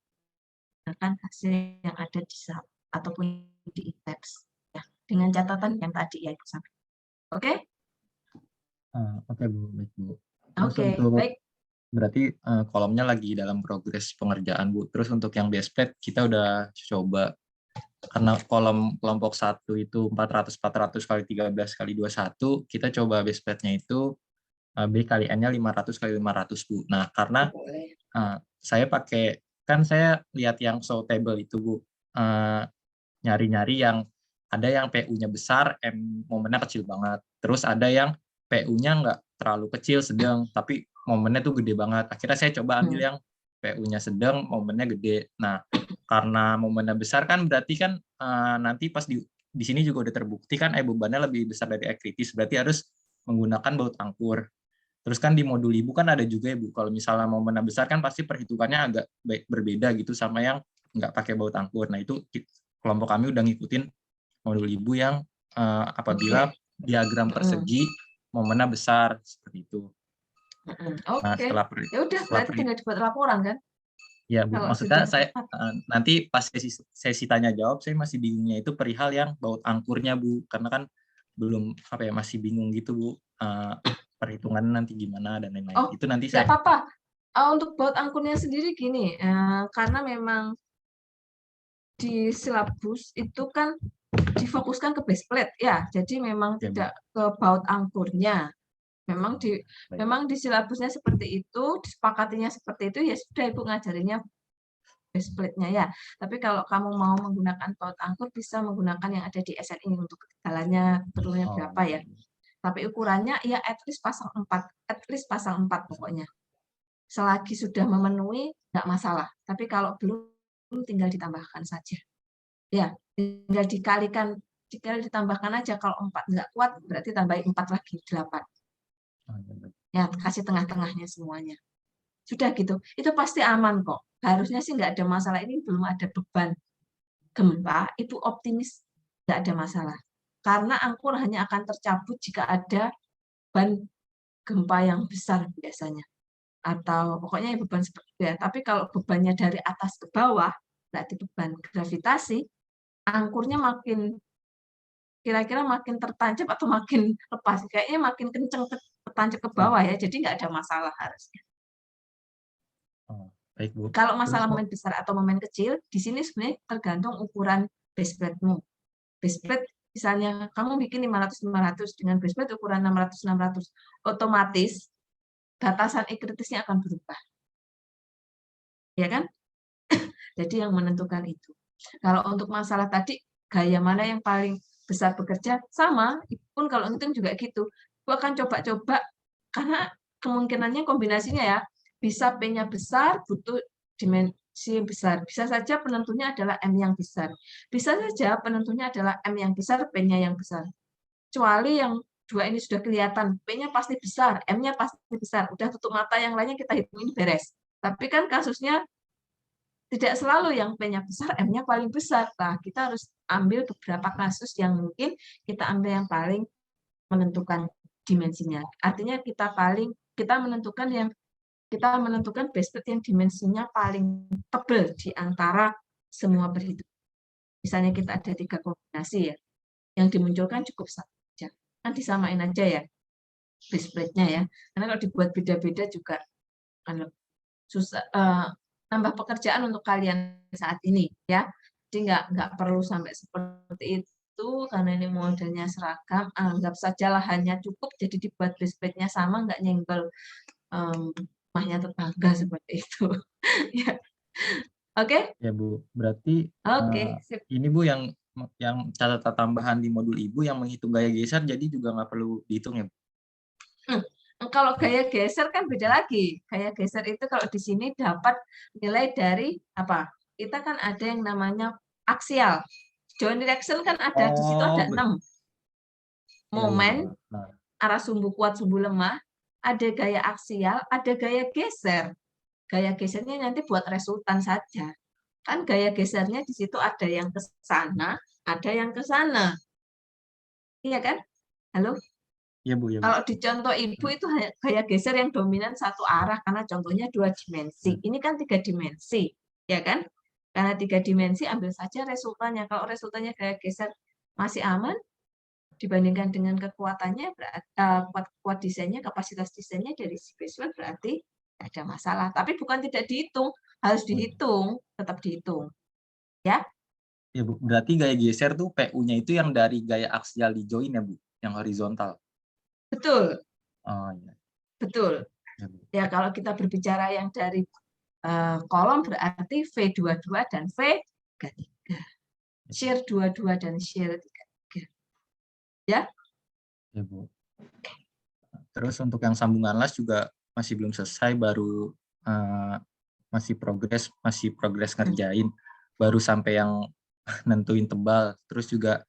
Speaker 2: menggunakan hasil yang ada di SAP ataupun di ITEPS. Ya, dengan catatan yang tadi ya, Ibu Sampai. Oke?
Speaker 4: Oke, Bu. Baik, Bu. Terus
Speaker 2: Oke,
Speaker 4: untuk
Speaker 2: baik.
Speaker 4: berarti kolomnya lagi dalam progres pengerjaan, Bu. Terus untuk yang base plate kita udah coba, karena kolom kelompok 1 itu 400 kali 13 kali 21, kita coba base plate-nya itu B kali N-nya 500 kali 500, Bu. Nah, karena
Speaker 2: Boleh.
Speaker 4: saya pakai, kan saya lihat yang show table itu, Bu. Nyari-nyari yang ada yang PU-nya besar, M momennya kecil banget. Terus ada yang PU-nya nggak terlalu kecil, sedang, tapi momennya tuh gede banget. Akhirnya saya coba ambil yang PU-nya sedang, momennya gede. Nah, karena momennya besar kan berarti kan nanti pas di sini juga udah terbukti kan bebannya lebih besar dari air kritis, berarti harus menggunakan baut angkur. Terus kan di modul Ibu kan ada juga ya, Bu, kalau misalnya momennya besar kan pasti perhitungannya agak berbeda gitu sama yang nggak pakai baut angkur. Nah, itu kelompok kami udah ngikutin modul Ibu yang apabila diagram persegi momennya besar seperti itu. Nah,
Speaker 2: Oke. Ya udah, berarti tinggal dibuat laporan kan?
Speaker 4: Ya, Bu.
Speaker 2: Kalau
Speaker 4: Maksudnya
Speaker 2: sudah
Speaker 4: saya
Speaker 2: tepat.
Speaker 4: nanti pas sesi tanya jawab saya masih bingungnya itu perihal yang baut angkurnya, Bu. Karena kan belum masih bingung gitu, Bu. Perhitungan nanti gimana dan lain-lain.
Speaker 2: Oh,
Speaker 4: Itu nanti
Speaker 2: nggak
Speaker 4: saya
Speaker 2: apa-apa. Untuk baut angkurnya sendiri gini, karena memang di silabus itu kan difokuskan ke base plate ya, jadi memang
Speaker 4: ya, Bu.
Speaker 2: tidak ke baut angkurnya. Memang
Speaker 4: Baik.
Speaker 2: di silabusnya seperti itu, disepakatinya seperti itu, ya sudah Ibu ngajarinya base plate-nya ya. Tapi kalau kamu mau menggunakan baut angkur, bisa menggunakan yang ada di SNI untuk ketebalannya perlunya berapa ya. Tapi ukurannya ya at least pasang 4 pokoknya. Selagi sudah memenuhi nggak masalah. Tapi kalau belum tinggal ditambahkan saja. Ya, tinggal ditambahkan aja. Kalau 4 nggak kuat berarti tambahin 4 lagi 8. Ya, kasih tengah-tengahnya semuanya. Sudah gitu. Itu pasti aman kok. Harusnya sih nggak ada masalah, ini belum ada beban gempa, Ibu optimis nggak ada masalah. Karena angkur hanya akan tercabut jika ada beban gempa yang besar biasanya. Atau pokoknya beban seperti itu ya. Tapi kalau bebannya dari atas ke bawah, berarti beban gravitasi, angkurnya makin kira-kira makin tertancap atau makin lepas. Kayaknya makin kenceng tertancap ke bawah ya, jadi nggak ada masalah harusnya.
Speaker 4: Baik, Bu.
Speaker 2: Kalau masalah momen besar atau momen kecil, di sini sebenarnya tergantung ukuran base plate-mu. Base plate, misalnya kamu bikin 500-500 dengan base plate ukuran 600-600, otomatis batasan kritisnya akan berubah. Ya kan? Jadi yang menentukan itu. Kalau untuk masalah tadi, gaya mana yang paling besar bekerja, sama, pun kalau ngitung juga gitu. Aku akan coba-coba, karena kemungkinannya kombinasinya ya, bisa P-nya besar, butuh dimensi besar. Bisa saja penentunya adalah M yang besar. Bisa saja penentunya adalah M yang besar, P-nya yang besar. Kecuali yang dua ini sudah kelihatan, P-nya pasti besar, M-nya pasti besar. Udah tutup mata, yang lainnya kita hitungin beres. Tapi kan kasusnya tidak selalu yang P-nya besar, M-nya paling besar. Nah, kita harus ambil beberapa kasus yang mungkin kita ambil yang paling menentukan dimensinya. Artinya kita menentukan base plate yang dimensinya paling tebal di antara semua perhitungan. Misalnya kita ada 3 kombinasi ya, yang dimunculkan cukup saja. Kan disamain aja ya base plate-nya ya. Karena kalau dibuat beda-beda juga kan susah, tambah pekerjaan untuk kalian saat ini ya. Jadi nggak perlu sampai seperti itu karena ini modelnya seragam. Anggap saja lahannya cukup, jadi dibuat base plate-nya sama, nggak nyenggol rumahnya tetangga seperti itu. Ya. Oke?
Speaker 4: Ya Bu, berarti
Speaker 2: Oke, sip.
Speaker 4: ini Bu yang catatan tambahan di modul Ibu yang menghitung gaya geser, jadi juga nggak perlu dihitung ya Bu?
Speaker 2: Kalau gaya geser kan beda lagi. Gaya geser itu kalau di sini dapat nilai dari apa? Kita kan ada yang namanya aksial. Joint direction kan ada di situ ada 6 momen,
Speaker 4: Nah,
Speaker 2: arah sumbu kuat, sumbu lemah, ada gaya aksial, ada gaya geser. Gaya gesernya nanti buat resultan saja. Kan gaya gesernya di situ ada yang ke sana, ada yang ke sana. Iya kan? Halo?
Speaker 4: iya Bu, ya Bu.
Speaker 2: Kalau di contoh ibu itu gaya geser yang dominan satu arah karena contohnya 2 dimensi. Ini kan 3 dimensi, ya kan? Karena 3 dimensi ambil saja resultannya. Kalau resultannya gaya geser masih aman dibandingkan dengan kekuatannya, kuat desainnya, kapasitas desainnya dari si baseware berarti tidak ada masalah. Tapi bukan tidak dihitung, harus dihitung, tetap dihitung. Ya?
Speaker 4: Ya Bu, berarti gaya geser tuh PU-nya itu yang dari gaya aksial di join ya Bu, yang horizontal.
Speaker 2: Betul.
Speaker 4: Oh iya.
Speaker 2: Betul.
Speaker 4: Ya, Bu.
Speaker 2: Ya, kalau kita berbicara yang dari kolom berarti V22 dan V33. Shear 22 dan shear 33. Ya?
Speaker 4: Ya Bu. Terus untuk yang sambungan las juga masih belum selesai, baru masih progres ngerjain, baru sampai yang nentuin tebal. Terus juga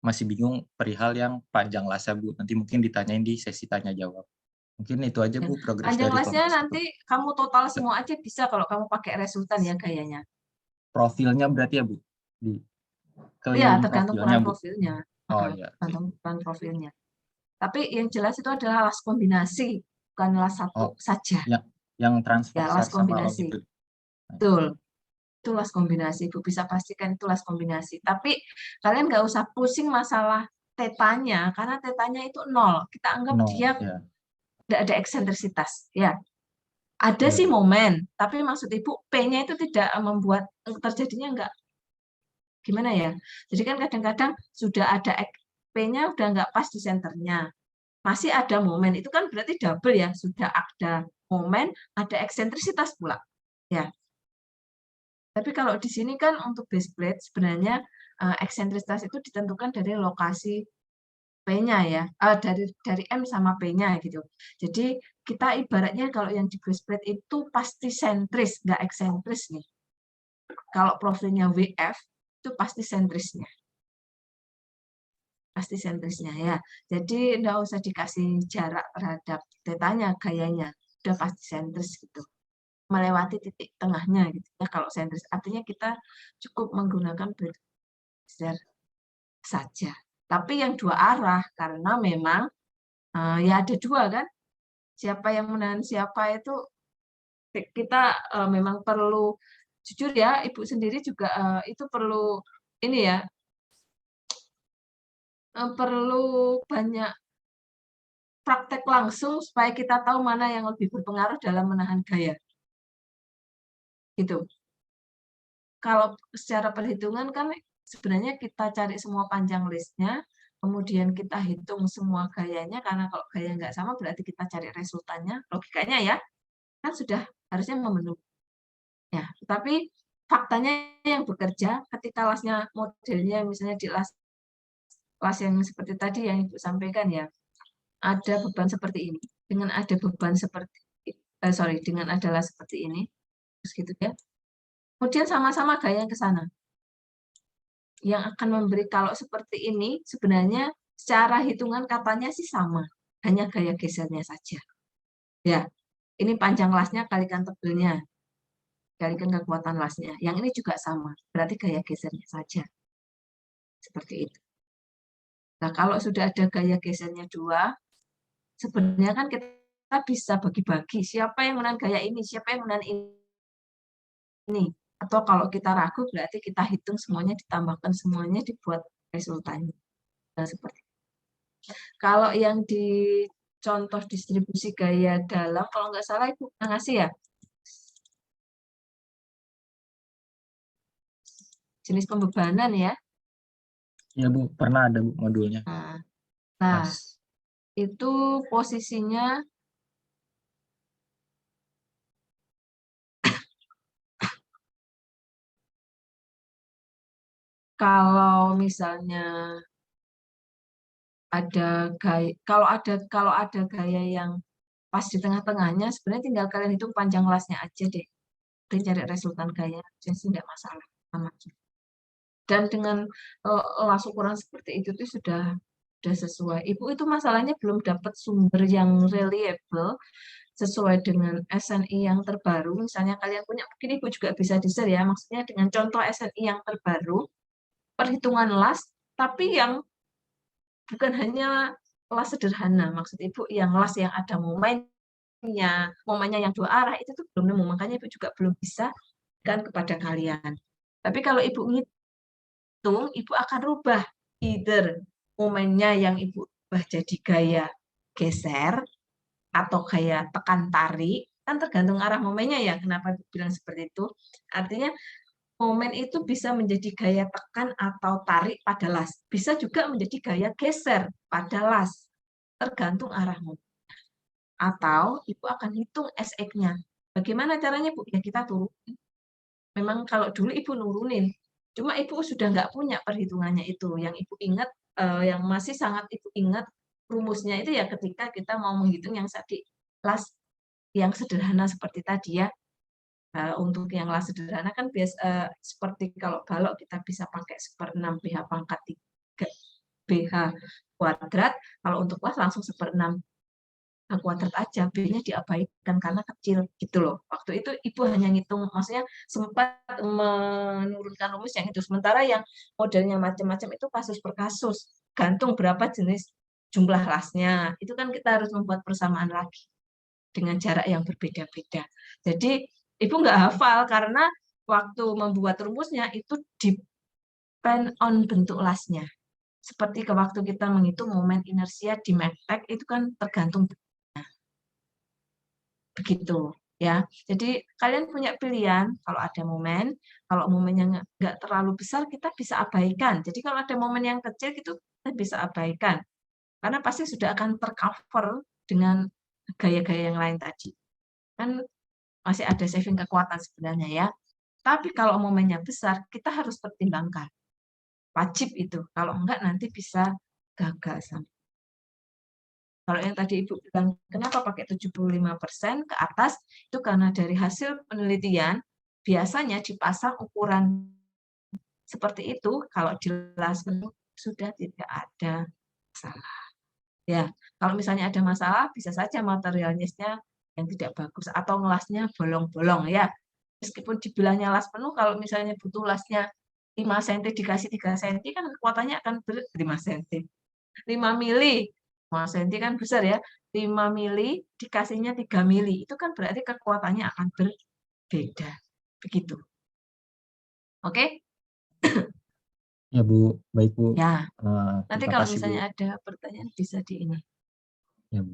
Speaker 4: masih bingung perihal yang panjang lasnya Bu. Nanti mungkin ditanyain di sesi tanya jawab. Mungkin itu aja Bu progres
Speaker 2: Panjang
Speaker 4: dari
Speaker 2: lasnya
Speaker 4: kelompok 1.
Speaker 2: nanti kamu total semua aja bisa kalau kamu pakai resultan ya gayanya.
Speaker 4: Profilnya berarti ya Bu?
Speaker 2: Iya,
Speaker 4: Keliling
Speaker 2: tergantung
Speaker 4: profilnya
Speaker 2: ukuran
Speaker 4: Bu.
Speaker 2: profilnya.
Speaker 4: Oh iya.
Speaker 2: Tergantung ukuran profilnya. Tapi yang jelas itu adalah las kombinasi, bukan las satu saja.
Speaker 4: Yang transfer
Speaker 2: Ya, las
Speaker 4: sama long
Speaker 2: kombinasi.
Speaker 4: itu.
Speaker 2: Betul. Itu las kombinasi. Ibu bisa pastikan itu las kombinasi. Tapi kalian nggak usah pusing masalah tetanya, karena tetanya itu 0. Kita anggap dia
Speaker 4: Ya.
Speaker 2: tidak ada eksentrisitas. Ya, ada sih momen, tapi maksud ibu P-nya itu tidak membuat terjadinya enggak gimana ya. Jadi kan kadang-kadang sudah ada P-nya udah nggak pas di senternya. Masih ada momen, itu kan berarti double ya, sudah ada momen, ada eksentrisitas pula. Ya. Tapi kalau di sini kan untuk base plate sebenarnya eksentrisitas itu ditentukan dari lokasi P-nya ya, dari M sama P-nya gitu. Jadi kita ibaratnya kalau yang di base plate itu pasti sentris, nggak eksentris nih. Kalau profilnya WF itu pasti sentrisnya. Pasti sentrisnya ya. Jadi nggak usah dikasih jarak terhadap tetanya, gayanya. Udah pasti sentris gitu. Melewati titik tengahnya gitu ya kalau sentris. Artinya kita cukup menggunakan bezel saja. Tapi yang dua arah karena memang ya ada dua kan. Siapa yang menahan siapa itu kita memang perlu jujur ya, Ibu sendiri juga itu perlu ini ya, perlu banyak praktek langsung supaya kita tahu mana yang lebih berpengaruh dalam menahan gaya. Gitu. Kalau secara perhitungan kan sebenarnya kita cari semua panjang listnya, kemudian kita hitung semua gayanya, karena kalau gaya nggak sama berarti kita cari resultannya, logikanya ya, kan sudah harusnya memenuhi. Ya, tapi faktanya yang bekerja ketika lasnya modelnya misalnya di las yang seperti tadi yang Ibu sampaikan ya, ada beban seperti ini, dengan ada beban seperti dengan ada las seperti ini, terus gitu ya. Kemudian sama-sama gaya yang ke sana. Yang akan memberi kalau seperti ini sebenarnya secara hitungan katanya sih sama, hanya gaya gesernya saja. Ya, ini panjang lasnya kalikan tebelnya, kalikan kekuatan lasnya. Yang ini juga sama, berarti gaya gesernya saja. Seperti itu. Nah, kalau sudah ada gaya gesernya dua, sebenarnya kan kita bisa bagi-bagi siapa yang menahan gaya ini, siapa yang menahan ini. Atau kalau kita ragu berarti kita hitung semuanya, ditambahkan semuanya, dibuat resultannya. Nah, seperti itu. Kalau yang di contoh distribusi gaya dalam, kalau nggak salah Ibu pernah ngasih ya, jenis pembebanan ya.
Speaker 4: Ya Bu, pernah ada Bu modulnya.
Speaker 2: Nah,
Speaker 4: Pas.
Speaker 2: itu posisinya kalau misalnya ada gaya, kalau ada gaya yang pas di tengah-tengahnya, sebenarnya tinggal kalian hitung panjang lasnya aja deh. Dan cari resultan gaya aja sih, nggak masalah. Dan dengan las ukuran seperti itu tuh sudah sesuai. Ibu itu masalahnya belum dapat sumber yang reliable sesuai dengan SNI yang terbaru. Misalnya kalian punya, mungkin Ibu juga bisa di-share ya, maksudnya dengan contoh SNI yang terbaru, perhitungan las, tapi yang bukan hanya las sederhana, maksud Ibu yang las yang ada momennya yang dua arah, itu tuh belum nemu, makanya Ibu juga belum bisa kan kepada kalian. Tapi kalau Ibu ngitung, Ibu akan rubah either momennya yang Ibu ubah jadi gaya geser atau gaya tekan tarik, kan tergantung arah momennya ya, kenapa Ibu bilang seperti itu. Artinya momen itu bisa menjadi gaya tekan atau tarik pada las. Bisa juga menjadi gaya geser pada las. Tergantung arah momen. Atau Ibu akan hitung SX-nya. Bagaimana caranya, Bu? Ya kita turunin. Memang kalau dulu Ibu nurunin. Cuma Ibu sudah nggak punya perhitungannya itu. Yang Ibu ingat, yang masih sangat Ibu ingat rumusnya itu ya ketika kita mau menghitung yang tadi las yang sederhana seperti tadi ya. Untuk yang las sederhana kan biasa seperti kalau balok kita bisa pakai 1/6 BH pangkat 3 BH kuadrat. Kalau untuk las langsung 1/6 kuadrat aja, B-nya diabaikan karena kecil gitu loh. Waktu itu Ibu hanya ngitung, maksudnya sempat menurunkan rumus yang itu. Sementara yang modelnya macam-macam itu kasus per kasus, gantung berapa jenis jumlah lasnya. Itu kan kita harus membuat persamaan lagi dengan jarak yang berbeda-beda. Jadi Ibu nggak hafal karena waktu membuat rumusnya itu depend on bentuk lasnya. Seperti ke waktu kita menghitung momen inersia di MECTEC itu kan tergantung begitu ya. Jadi kalian punya pilihan kalau ada momen, kalau momennya nggak terlalu besar kita bisa abaikan. Jadi kalau ada momen yang kecil itu kita bisa abaikan karena pasti sudah akan tercover dengan gaya-gaya yang lain tadi. Kan masih ada saving kekuatan sebenarnya ya. Tapi kalau momennya besar kita harus pertimbangkan. Wajib itu. Kalau enggak nanti bisa gagal. Kalau yang tadi Ibu bilang, kenapa pakai 75% ke atas, itu karena dari hasil penelitian, biasanya dipasang ukuran seperti itu, kalau di las penuh sudah tidak ada masalah. Ya, kalau misalnya ada masalah, bisa saja materialnya yang tidak bagus, atau ngelasnya bolong-bolong ya. Meskipun dibilangnya las penuh, kalau misalnya butuh lasnya 5 cm dikasih 3 cm, kan kekuatannya akan 5 cm. 5 mili, 5 cm kan besar ya, 5 mili dikasihnya 3 mili, itu kan berarti kekuatannya akan berbeda. Begitu. Oke?
Speaker 4: Ya Bu, baik Bu.
Speaker 2: Ya. Nanti
Speaker 4: Terima
Speaker 2: kalau
Speaker 4: kasih,
Speaker 2: misalnya
Speaker 4: Bu.
Speaker 2: ada pertanyaan bisa di ini.
Speaker 4: Ya Bu.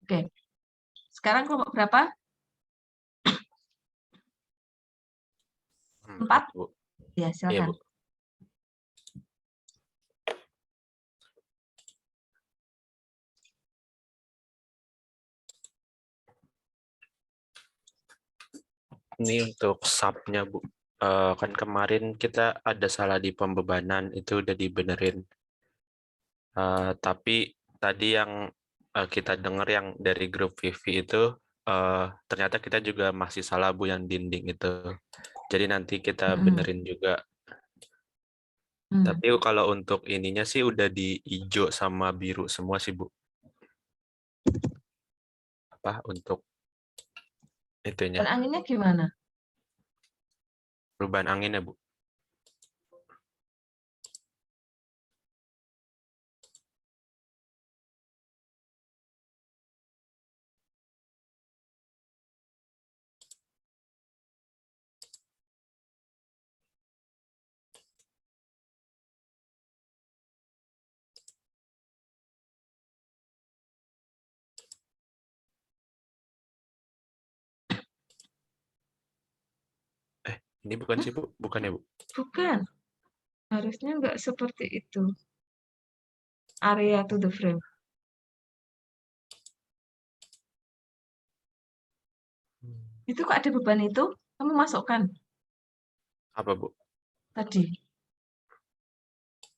Speaker 2: Oke. Sekarang kelompok berapa? 4?
Speaker 6: Bu.
Speaker 2: Ya,
Speaker 6: Iya,
Speaker 2: silakan.
Speaker 6: Bu. Ini untuk sub-nya, Bu.
Speaker 7: kan kemarin kita ada salah di pembebanan, itu udah dibenerin. Tapi tadi yang kita dengar yang dari grup Vivi itu ternyata kita juga masih salah Bu yang dinding itu. Jadi nanti kita benerin juga. Tapi kalau untuk ininya sih udah di hijau sama biru semua sih Bu. Apa untuk itunya?
Speaker 2: Dan anginnya gimana?
Speaker 7: Perubahan angin ya Bu. Ini bukan sih Bu, bukan ya Bu?
Speaker 2: Bukan. Harusnya nggak seperti itu. Area to the frame. Itu kok ada beban itu? Kamu masukkan
Speaker 7: Apa Bu?
Speaker 2: tadi.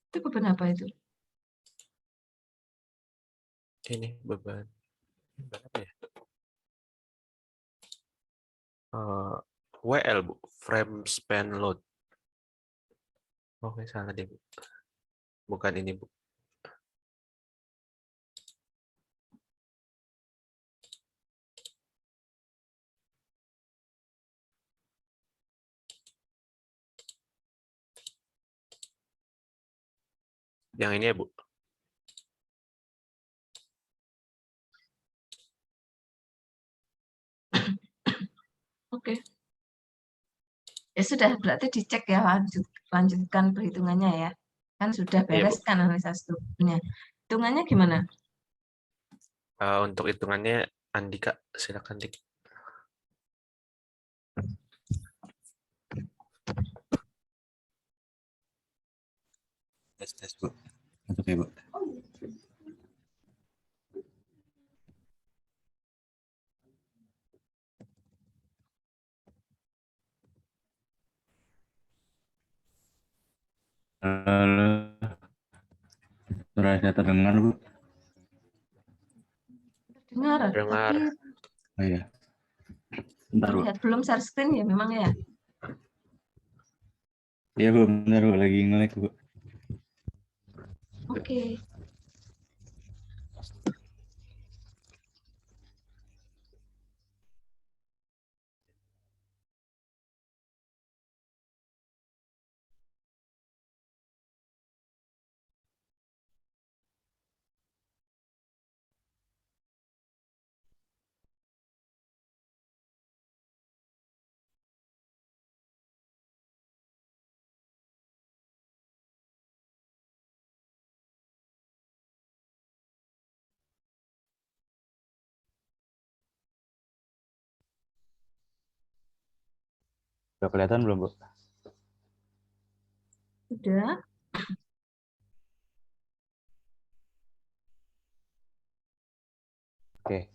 Speaker 2: Itu beban apa itu?
Speaker 7: Ini beban apa ya? WL Bu, frame span load. Oke, salah deh Bu. Bukan ini Bu. Yang ini ya Bu.
Speaker 2: Oke. Ya sudah, berarti dicek ya, lanjutkan perhitungannya ya. Kan sudah
Speaker 7: Iya, Bu.
Speaker 2: beres kan analisa strukturnya. Hitungannya gimana?
Speaker 7: Untuk hitungannya Andika, silakan Dik.
Speaker 8: Tes Bu. Untuk ya Bu. Halo. Suara saya terdengar Bu?
Speaker 2: Dengar,
Speaker 7: Dengar.
Speaker 2: tapi
Speaker 8: Oh iya. Bentar Bu.
Speaker 2: lihat belum share screen ya memang ya.
Speaker 8: Iya Bu, bentar Bu, lagi nge-lag Bu.
Speaker 2: Oke.
Speaker 8: Udah kelihatan belum Bu?
Speaker 2: Sudah.
Speaker 8: Oke.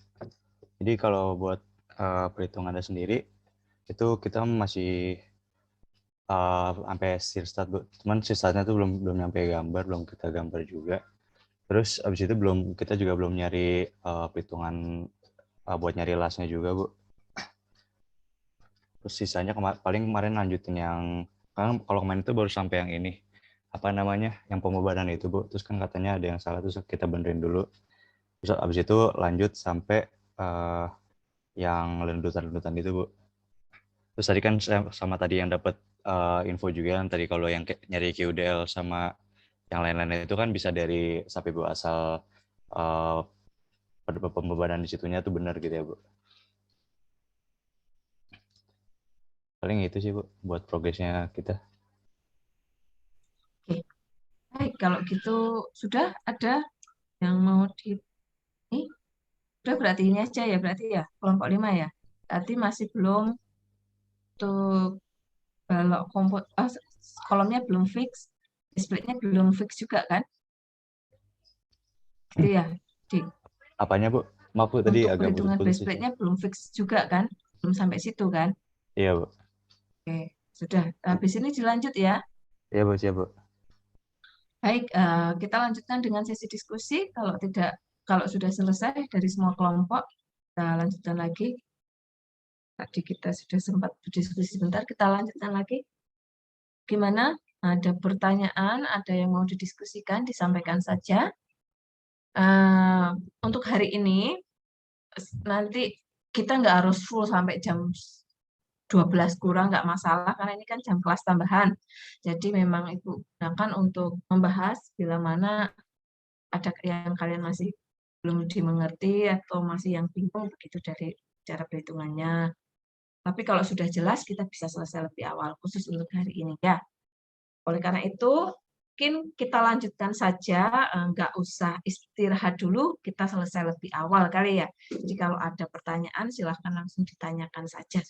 Speaker 8: Jadi kalau buat perhitungannya sendiri, itu kita masih sampai sirstat Bu. Cuman sirstatnya tuh belum nyampe gambar, belum kita gambar juga. Terus abis itu kita juga belum nyari perhitungan buat nyari lasnya juga Bu. Terus sisanya paling kemarin lanjutin yang kan kalau kemarin itu baru sampai yang ini apa namanya yang pembebanan itu Bu. Terus kan katanya ada yang salah, terus kita benerin dulu. Terus abis itu lanjut sampai yang lendutan-lendutan itu Bu. Terus tadi kan sama tadi yang dapat info juga kan tadi kalau yang nyari QDL sama yang lain-lain itu kan bisa dari SAPI Bu, asal pembebanan di situnya tuh benar gitu ya Bu. Paling itu sih Bu buat progresnya kita.
Speaker 2: Oke. Baik, kalau gitu sudah ada yang mau di ini? Udah berarti ini aja ya, berarti ya kelompok 5 ya. Berarti masih belum untuk balok kolomnya belum fix, displaynya belum fix juga kan? Gitu ya, Dik.
Speaker 8: Apanya Bu? Maaf Bu, tadi
Speaker 2: Untuk
Speaker 8: agak
Speaker 2: perhitungan
Speaker 8: putus-putus.
Speaker 2: baseplate-nya belum fix juga kan? Belum sampai situ kan?
Speaker 8: Iya Bu.
Speaker 2: Oke, Sudah, habis ini dilanjut ya.
Speaker 8: Iya Bu, siap Bu.
Speaker 2: Baik, kita lanjutkan dengan sesi diskusi. Kalau sudah selesai dari semua kelompok, kita lanjutkan lagi. Tadi kita sudah sempat berdiskusi sebentar, kita lanjutkan lagi. Gimana? Ada pertanyaan, ada yang mau didiskusikan, disampaikan saja. Untuk hari ini, nanti kita nggak harus full sampai jam 12 kurang, nggak masalah, karena ini kan jam kelas tambahan. Jadi memang Ibu gunakan untuk membahas bila mana ada yang kalian masih belum dimengerti atau masih yang bingung begitu dari cara perhitungannya. Tapi kalau sudah jelas, kita bisa selesai lebih awal, khusus untuk hari ini ya. Oleh karena itu, mungkin kita lanjutkan saja, nggak usah istirahat dulu, kita selesai lebih awal kali ya. Jadi kalau ada pertanyaan, silahkan langsung ditanyakan saja.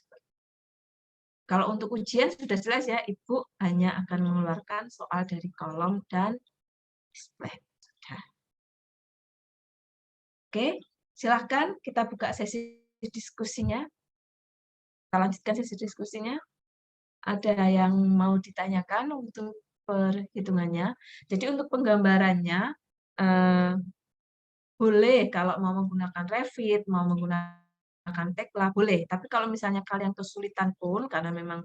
Speaker 2: Kalau untuk ujian sudah jelas ya, Ibu hanya akan mengeluarkan soal dari kolom dan display. Sudah. Oke, silahkan kita buka sesi diskusinya. Kita lanjutkan sesi diskusinya. Ada yang mau ditanyakan untuk perhitungannya. Jadi untuk penggambarannya, boleh kalau mau menggunakan Revit, mau menggunakan Tekla, boleh. Tapi kalau misalnya kalian kesulitan pun, karena memang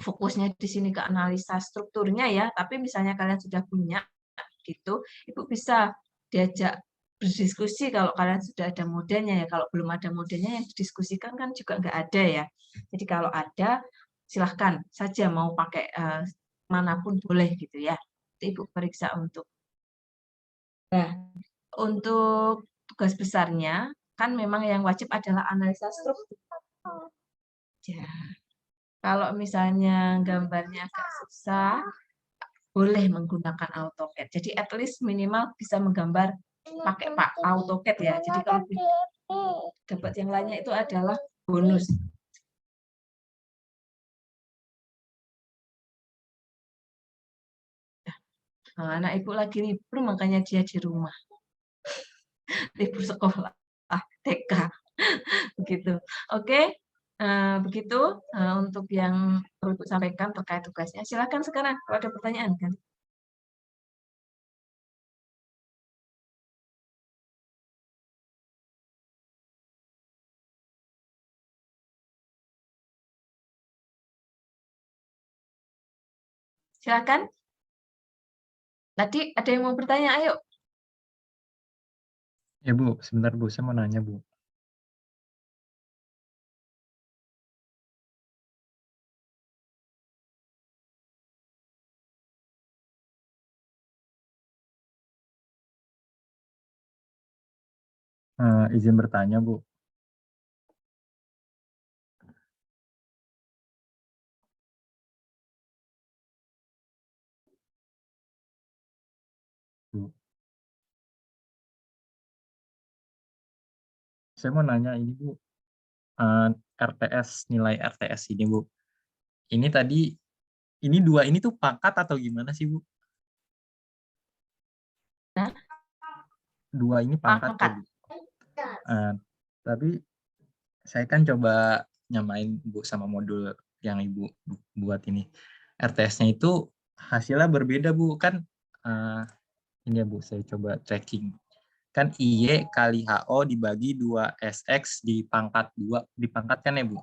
Speaker 2: fokusnya di sini ke analisa strukturnya ya, tapi misalnya kalian sudah punya, gitu, Ibu bisa diajak berdiskusi kalau kalian sudah ada modelnya ya. Kalau belum ada modelnya yang didiskusikan kan juga nggak ada ya. Jadi kalau ada, silahkan saja mau pakai manapun boleh gitu ya. Ibu periksa untuk. Nah, untuk tugas besarnya kan memang yang wajib adalah analisa struktur. Ya. Kalau misalnya gambarnya agak susah, boleh menggunakan AutoCAD. Jadi at least minimal bisa menggambar pakai AutoCAD ya. Jadi kalau dapat yang lainnya itu adalah bonus. Nah, anak Ibu lagi libur, makanya dia di rumah. Libur sekolah, TK. Begitu. Oke, begitu untuk yang perlu Ibu sampaikan terkait tugasnya. Silakan sekarang kalau ada pertanyaan kan. Silakan. Tadi ada yang mau bertanya, ayo.
Speaker 4: Ya Bu, sebentar Bu, saya mau nanya Bu. Izin bertanya Bu. Bu. Saya mau nanya ini Bu, RTS, nilai RTS ini Bu. Ini tadi, ini dua ini tuh pangkat atau gimana sih Bu?
Speaker 2: Nah,
Speaker 4: Dua ini pangkat ya Bu. Tapi saya kan coba nyamain Bu sama modul yang Ibu buat ini. RTS-nya itu hasilnya berbeda Bu. Kan ini ya Bu, saya coba tracking. Kan IY kali HO dibagi 2SX dipangkat 2, dipangkatkan ya Bu?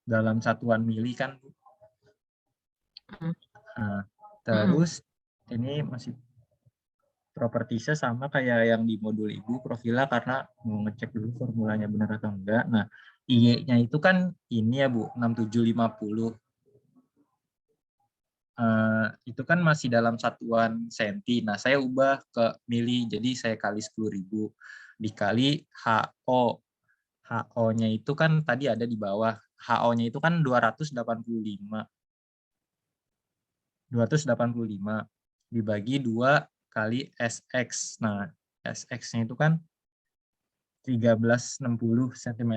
Speaker 4: Dalam satuan mili kan Bu? Terus ini masih propertiesnya sama kayak yang di modul Ibu, profilnya, karena mau ngecek dulu formulanya benar atau enggak. Nah, IY-nya itu kan ini ya Bu, 6750. Itu kan masih dalam satuan senti. Nah, saya ubah ke mili, jadi saya kali 10.000 dikali HO. HO-nya itu kan tadi ada di bawah. HO-nya itu kan 285. 285 dibagi 2 kali SX. Nah, SX-nya itu kan 1360 cm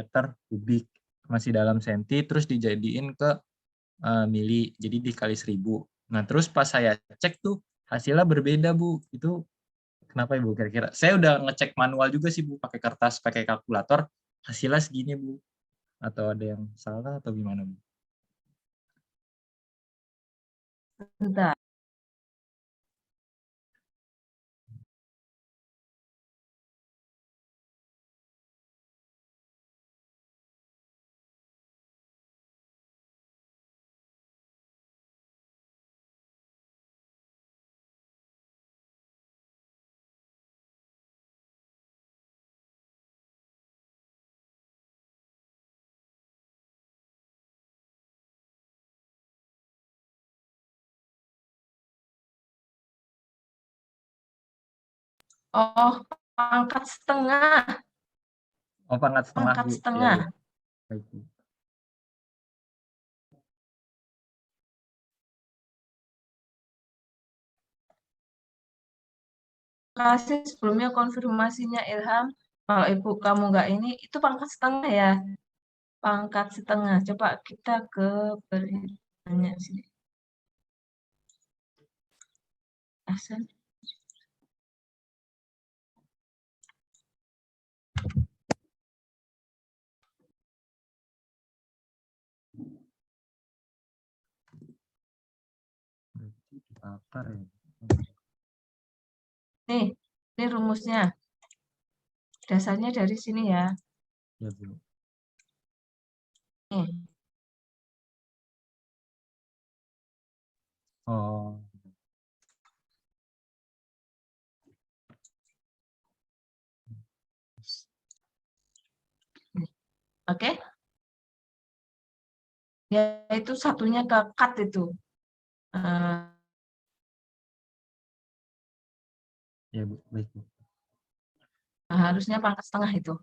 Speaker 4: kubik. Masih dalam senti, terus dijadiin ke mili, jadi dikali 1000. Nah, terus pas saya cek tuh, hasilnya berbeda, Bu. Itu kenapa Ibu kira-kira? Saya udah ngecek manual juga sih, Bu, pakai kertas, pakai kalkulator, hasilnya segini, Bu. Atau ada yang salah atau gimana, Bu?
Speaker 2: Bentar. Oh, pangkat setengah.
Speaker 4: Oh, pangkat setengah,
Speaker 2: Pangkat
Speaker 4: Bu. Iya,
Speaker 2: setengah.
Speaker 4: Bu. Baik, Bu.
Speaker 2: Kasih sebelumnya konfirmasinya Ilham. Kalau ibu kamu nggak ini, itu pangkat setengah ya. Pangkat setengah. Coba kita ke perhitungannya sini. Ahsan.
Speaker 4: Berarti ditakar ya.
Speaker 2: Nih, ini rumusnya. Dasarnya dari sini ya.
Speaker 4: Ya, Bu.
Speaker 2: Nih.
Speaker 4: Oh,
Speaker 2: Oke. Ya, itu satunya ke cut itu. Eh,
Speaker 4: ya, Bu. Baik, Bu.
Speaker 2: harusnya pangkat setengah itu.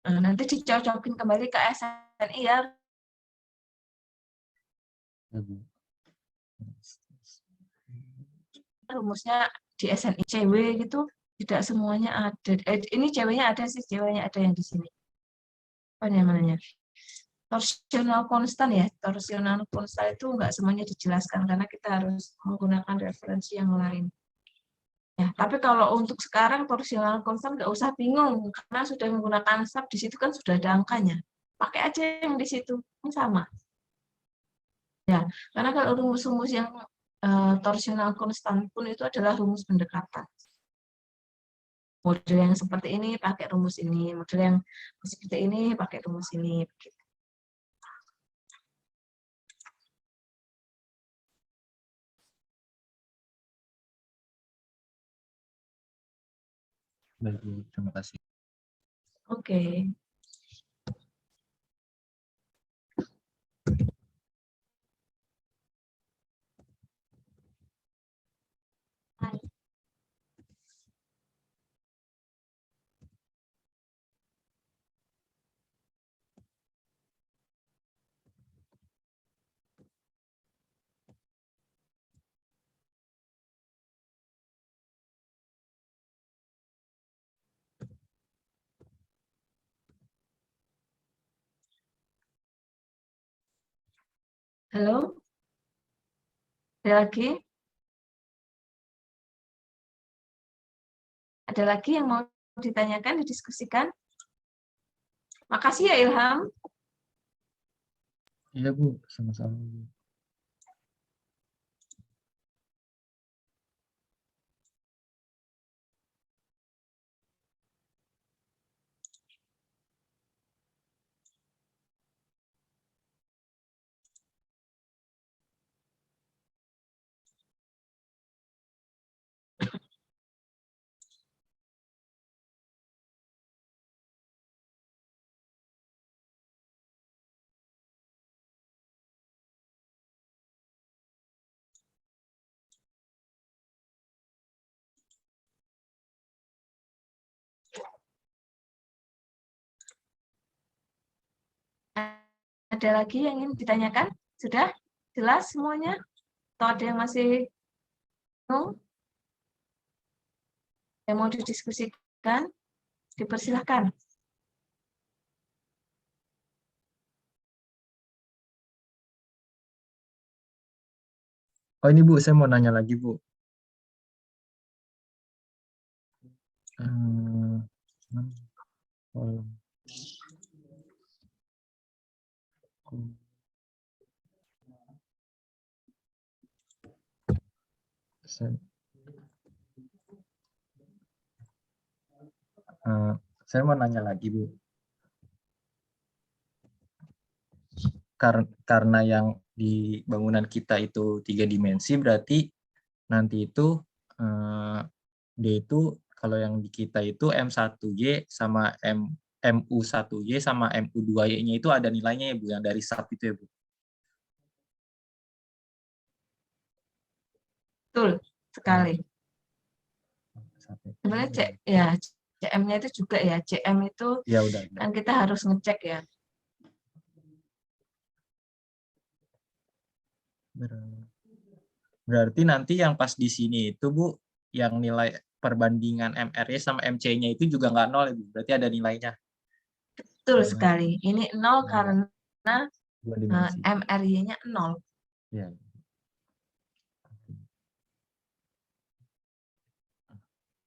Speaker 2: Nanti dicocokin kembali ke SNI ya.
Speaker 4: Ya, Bu.
Speaker 2: Rumusnya di SNI CW gitu tidak semuanya ada. Ini ceweknya ada sih, ceweknya ada yang di sini. Apa namanya? Torsional konstan ya. Torsional konstan itu enggak semuanya dijelaskan karena kita harus menggunakan referensi yang lain. Ya, tapi kalau untuk sekarang torsional konstan nggak usah bingung karena sudah menggunakan sub di situ kan sudah ada angkanya. Pakai aja yang di situ, yang sama. Ya, karena kalau rumus-rumus yang torsional konstan pun itu adalah rumus pendekatan. Model yang seperti ini pakai rumus ini, model yang seperti ini pakai rumus ini. Begitu.
Speaker 4: Baik, Bu. Terima kasih.
Speaker 2: Oke. Halo? Ada lagi? Ada lagi yang mau ditanyakan, didiskusikan? Makasih ya Ilham.
Speaker 4: Iya, Bu. Sama-sama, Bu.
Speaker 2: Ada lagi yang ingin ditanyakan? Sudah jelas semuanya? Atau ada yang masih bingung? Yang mau didiskusikan? Dipersilahkan.
Speaker 4: Oh, ini, Bu. Saya mau nanya lagi, Bu. Oh, Saya mau nanya lagi, Bu. Karena yang di bangunan kita itu 3 dimensi, berarti nanti itu D itu kalau yang di kita itu M1Y sama MU1Y sama MU2Y-nya itu ada nilainya ya, Bu, yang dari SAT itu ya, Bu?
Speaker 2: Betul sekali. Sebenarnya CM-nya itu juga ya, CM itu
Speaker 4: Ya udah.
Speaker 2: kan kita harus ngecek ya.
Speaker 4: Berarti nanti yang pas di sini itu, Bu, yang nilai perbandingan MR-nya sama MC-nya itu juga nggak nol ya, Bu? Berarti ada nilainya.
Speaker 2: Betul sekali. Ini 0 karena
Speaker 4: 2 dimensi.
Speaker 2: MRY-nya 0.
Speaker 4: Ya.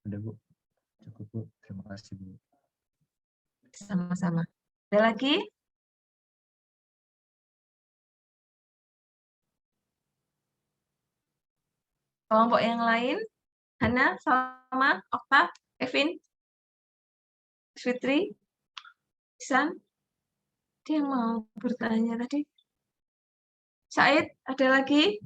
Speaker 4: Udah, Bu. Cukup, Bu. Terima kasih, Bu.
Speaker 2: Sama-sama. Ada lagi? Kelompok yang lain? Hana, Salma, Okta, Kevin, Fitri, Isan? Dia mau bertanya tadi. Said, ada lagi?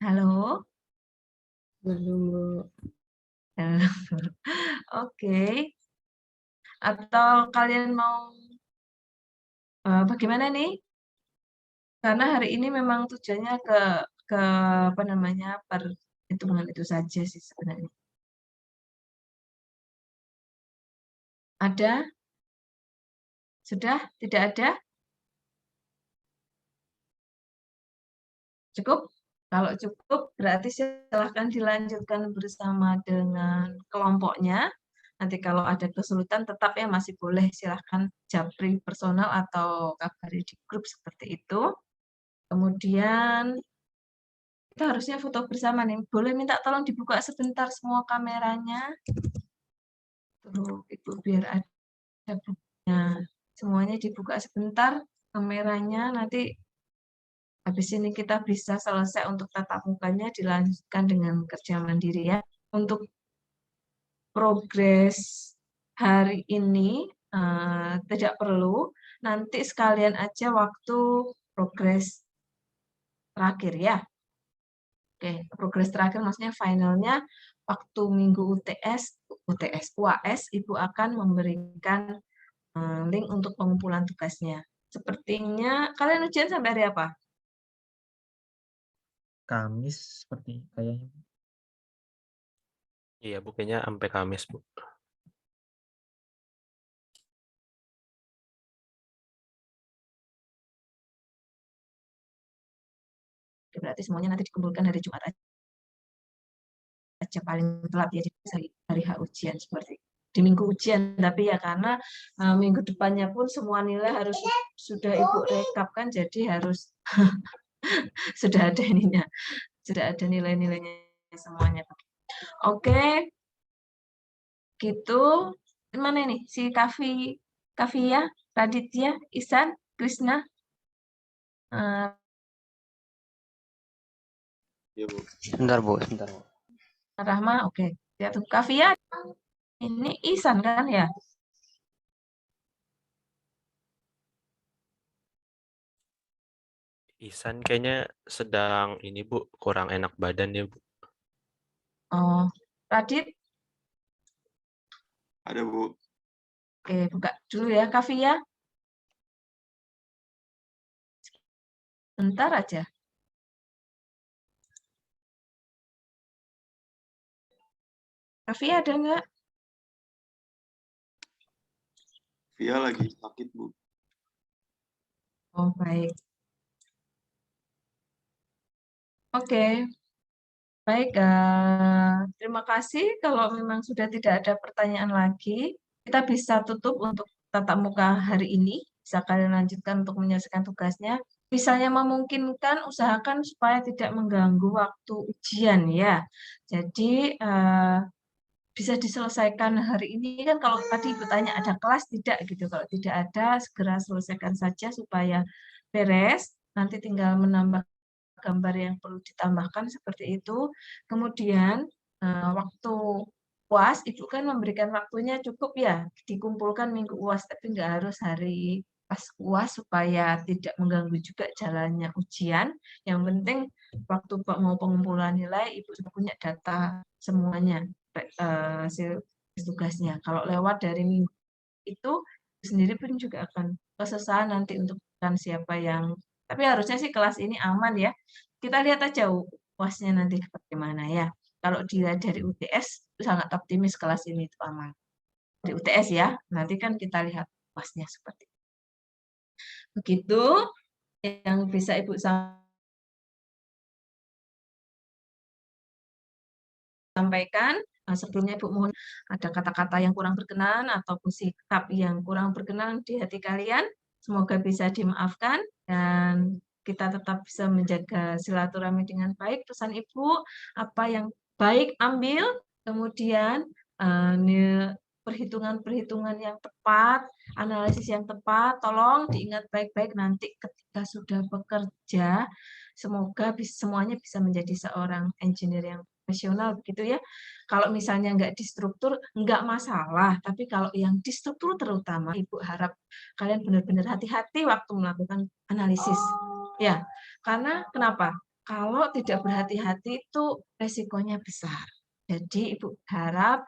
Speaker 2: Halo?
Speaker 5: Belum, Bu.
Speaker 2: Oke. Atau kalian mau bagaimana nih? Karena hari ini memang tujuannya ke apa namanya, perhitungan itu saja sih sebenarnya. Ada? Sudah? Tidak ada? Cukup? Kalau cukup, berarti silahkan dilanjutkan bersama dengan kelompoknya. Nanti kalau ada kesulitan, tetap ya masih boleh silahkan japri personal atau kabari di grup seperti itu. Kemudian, kita harusnya foto bersama nih. Boleh minta tolong dibuka sebentar semua kameranya. Tuh, Ibu, biar ada bukunya. Semuanya dibuka sebentar kameranya, nanti habis ini kita bisa selesai untuk tatap mukanya, dilanjutkan dengan kerja mandiri ya. Untuk progres hari ini tidak perlu, nanti sekalian aja waktu progres terakhir ya. Oke, progres terakhir maksudnya finalnya waktu minggu UAS, Ibu akan memberikan link untuk pengumpulan tugasnya. Sepertinya kalian ujian sampai hari apa?
Speaker 4: Kamis seperti kayaknya.
Speaker 7: Iya, buktinya sampai Kamis, Bu.
Speaker 2: Berarti semuanya nanti dikumpulkan hari Jumat aja paling telat ya, jadi hari H ujian seperti di minggu ujian. Tapi ya karena minggu depannya pun semua nilai harus sudah Ibu rekapkan, jadi harus sudah ada ininya, sudah ada nilai-nilainya semuanya. Oke, gitu. Mana nih si Kavia, Raditya, Isan, Krisna?
Speaker 9: Ya, Bu. Sebentar, Bu.
Speaker 2: Rahma, oke. Ya, tuh Kavia. Ini Isan kan ya?
Speaker 7: Ihsan kayaknya sedang ini, Bu, kurang enak badan ya, Bu.
Speaker 2: Oh, Radit.
Speaker 9: Ada, Bu.
Speaker 2: Oke, buka dulu ya, Kavia. Bentar aja. Kavia ada nggak?
Speaker 9: Via lagi sakit, Bu.
Speaker 2: Oh, baik. Oke. Baik, terima kasih. Kalau memang sudah tidak ada pertanyaan lagi, kita bisa tutup untuk tatap muka hari ini. Bisa kalian lanjutkan untuk menyelesaikan tugasnya. Misalnya memungkinkan, usahakan supaya tidak mengganggu waktu ujian ya. Jadi bisa diselesaikan hari ini kan, kalau tadi bertanya ada kelas tidak gitu. Kalau tidak ada, segera selesaikan saja supaya beres. nanti tinggal menambah gambar yang perlu ditambahkan seperti itu. Kemudian waktu UAS, Ibu kan memberikan waktunya cukup ya, dikumpulkan minggu UAS, tapi nggak harus hari pas UAS supaya tidak mengganggu juga jalannya ujian. Yang penting waktu mau pengumpulan nilai, Ibu sudah punya data semuanya, hasil tugasnya. Kalau lewat dari minggu itu sendiri pun juga akan kesusahan nanti untuk siapa yang, tapi harusnya sih kelas ini aman ya. Kita lihat aja UASnya nanti bagaimana ya. Kalau dilihat dari UTS, sangat optimis kelas ini itu aman. Dari UTS ya, nanti kan kita lihat UASnya seperti itu. Begitu yang bisa Ibu sampaikan. Sebelumnya Ibu mohon ada kata-kata yang kurang berkenan ataupun sikap yang kurang berkenan di hati kalian. Semoga bisa dimaafkan dan kita tetap bisa menjaga silaturahmi dengan baik. Pesan Ibu, apa yang baik ambil, kemudian perhitungan-perhitungan yang tepat, analisis yang tepat, tolong diingat baik-baik nanti ketika sudah bekerja, semoga semuanya bisa menjadi seorang engineer yang profesional begitu ya. Kalau misalnya nggak distruktur, nggak masalah, tapi kalau yang distruktur terutama, Ibu harap kalian benar-benar hati-hati waktu melakukan analisis. Ya, karena kenapa? Kalau tidak berhati-hati itu resikonya besar. Jadi Ibu harap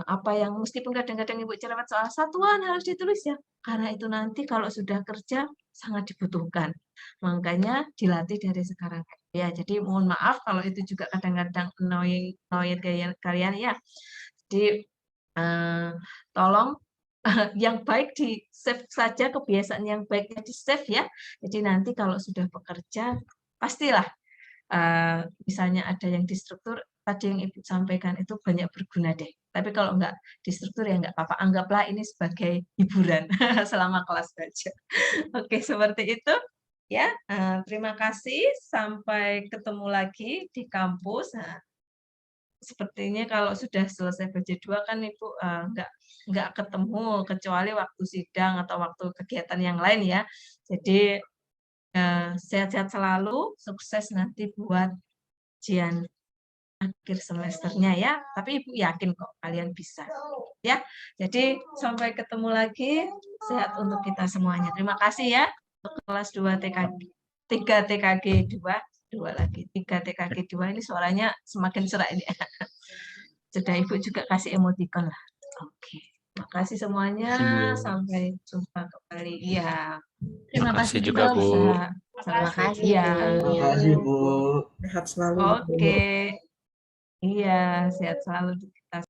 Speaker 2: apa yang meskipun kadang-kadang Ibu cerewet soal satuan harus ditulis ya, karena itu nanti kalau sudah kerja sangat dibutuhkan. Makanya dilatih dari sekarang. Ya, jadi mohon maaf kalau itu juga kadang-kadang annoying kalian ya. Jadi tolong yang baik di save saja, kebiasaan yang baiknya di save ya. Jadi nanti kalau sudah bekerja pastilah misalnya ada yang distruktur, tadi yang Ibu sampaikan itu banyak berguna deh. Tapi kalau nggak distruktur ya nggak apa-apa, anggaplah ini sebagai hiburan selama kelas belajar. Oke, seperti itu. Ya, terima kasih. Sampai ketemu lagi di kampus. Nah, sepertinya kalau sudah selesai BC2 kan Ibu nggak ketemu kecuali waktu sidang atau waktu kegiatan yang lain ya. Jadi sehat-sehat selalu, sukses nanti buat ujian akhir semesternya ya. Tapi Ibu yakin kok kalian bisa. Ya, jadi sampai ketemu lagi. Sehat untuk kita semuanya. Terima kasih ya. Untuk kelas 2 TKG, 3 TKG 2 lagi. 3 TKG 2 ini suaranya semakin serak ini. Sudah Ibu juga kasih emoticon lah. Oke. Terima kasih semuanya. Sampai jumpa kembali. Iya.
Speaker 1: Terima kasih
Speaker 7: juga, Bu.
Speaker 5: Terima kasih.
Speaker 2: Iya.
Speaker 9: Terima kasih, Bu.
Speaker 10: Sehat selalu.
Speaker 2: Oke. Iya, sehat selalu kita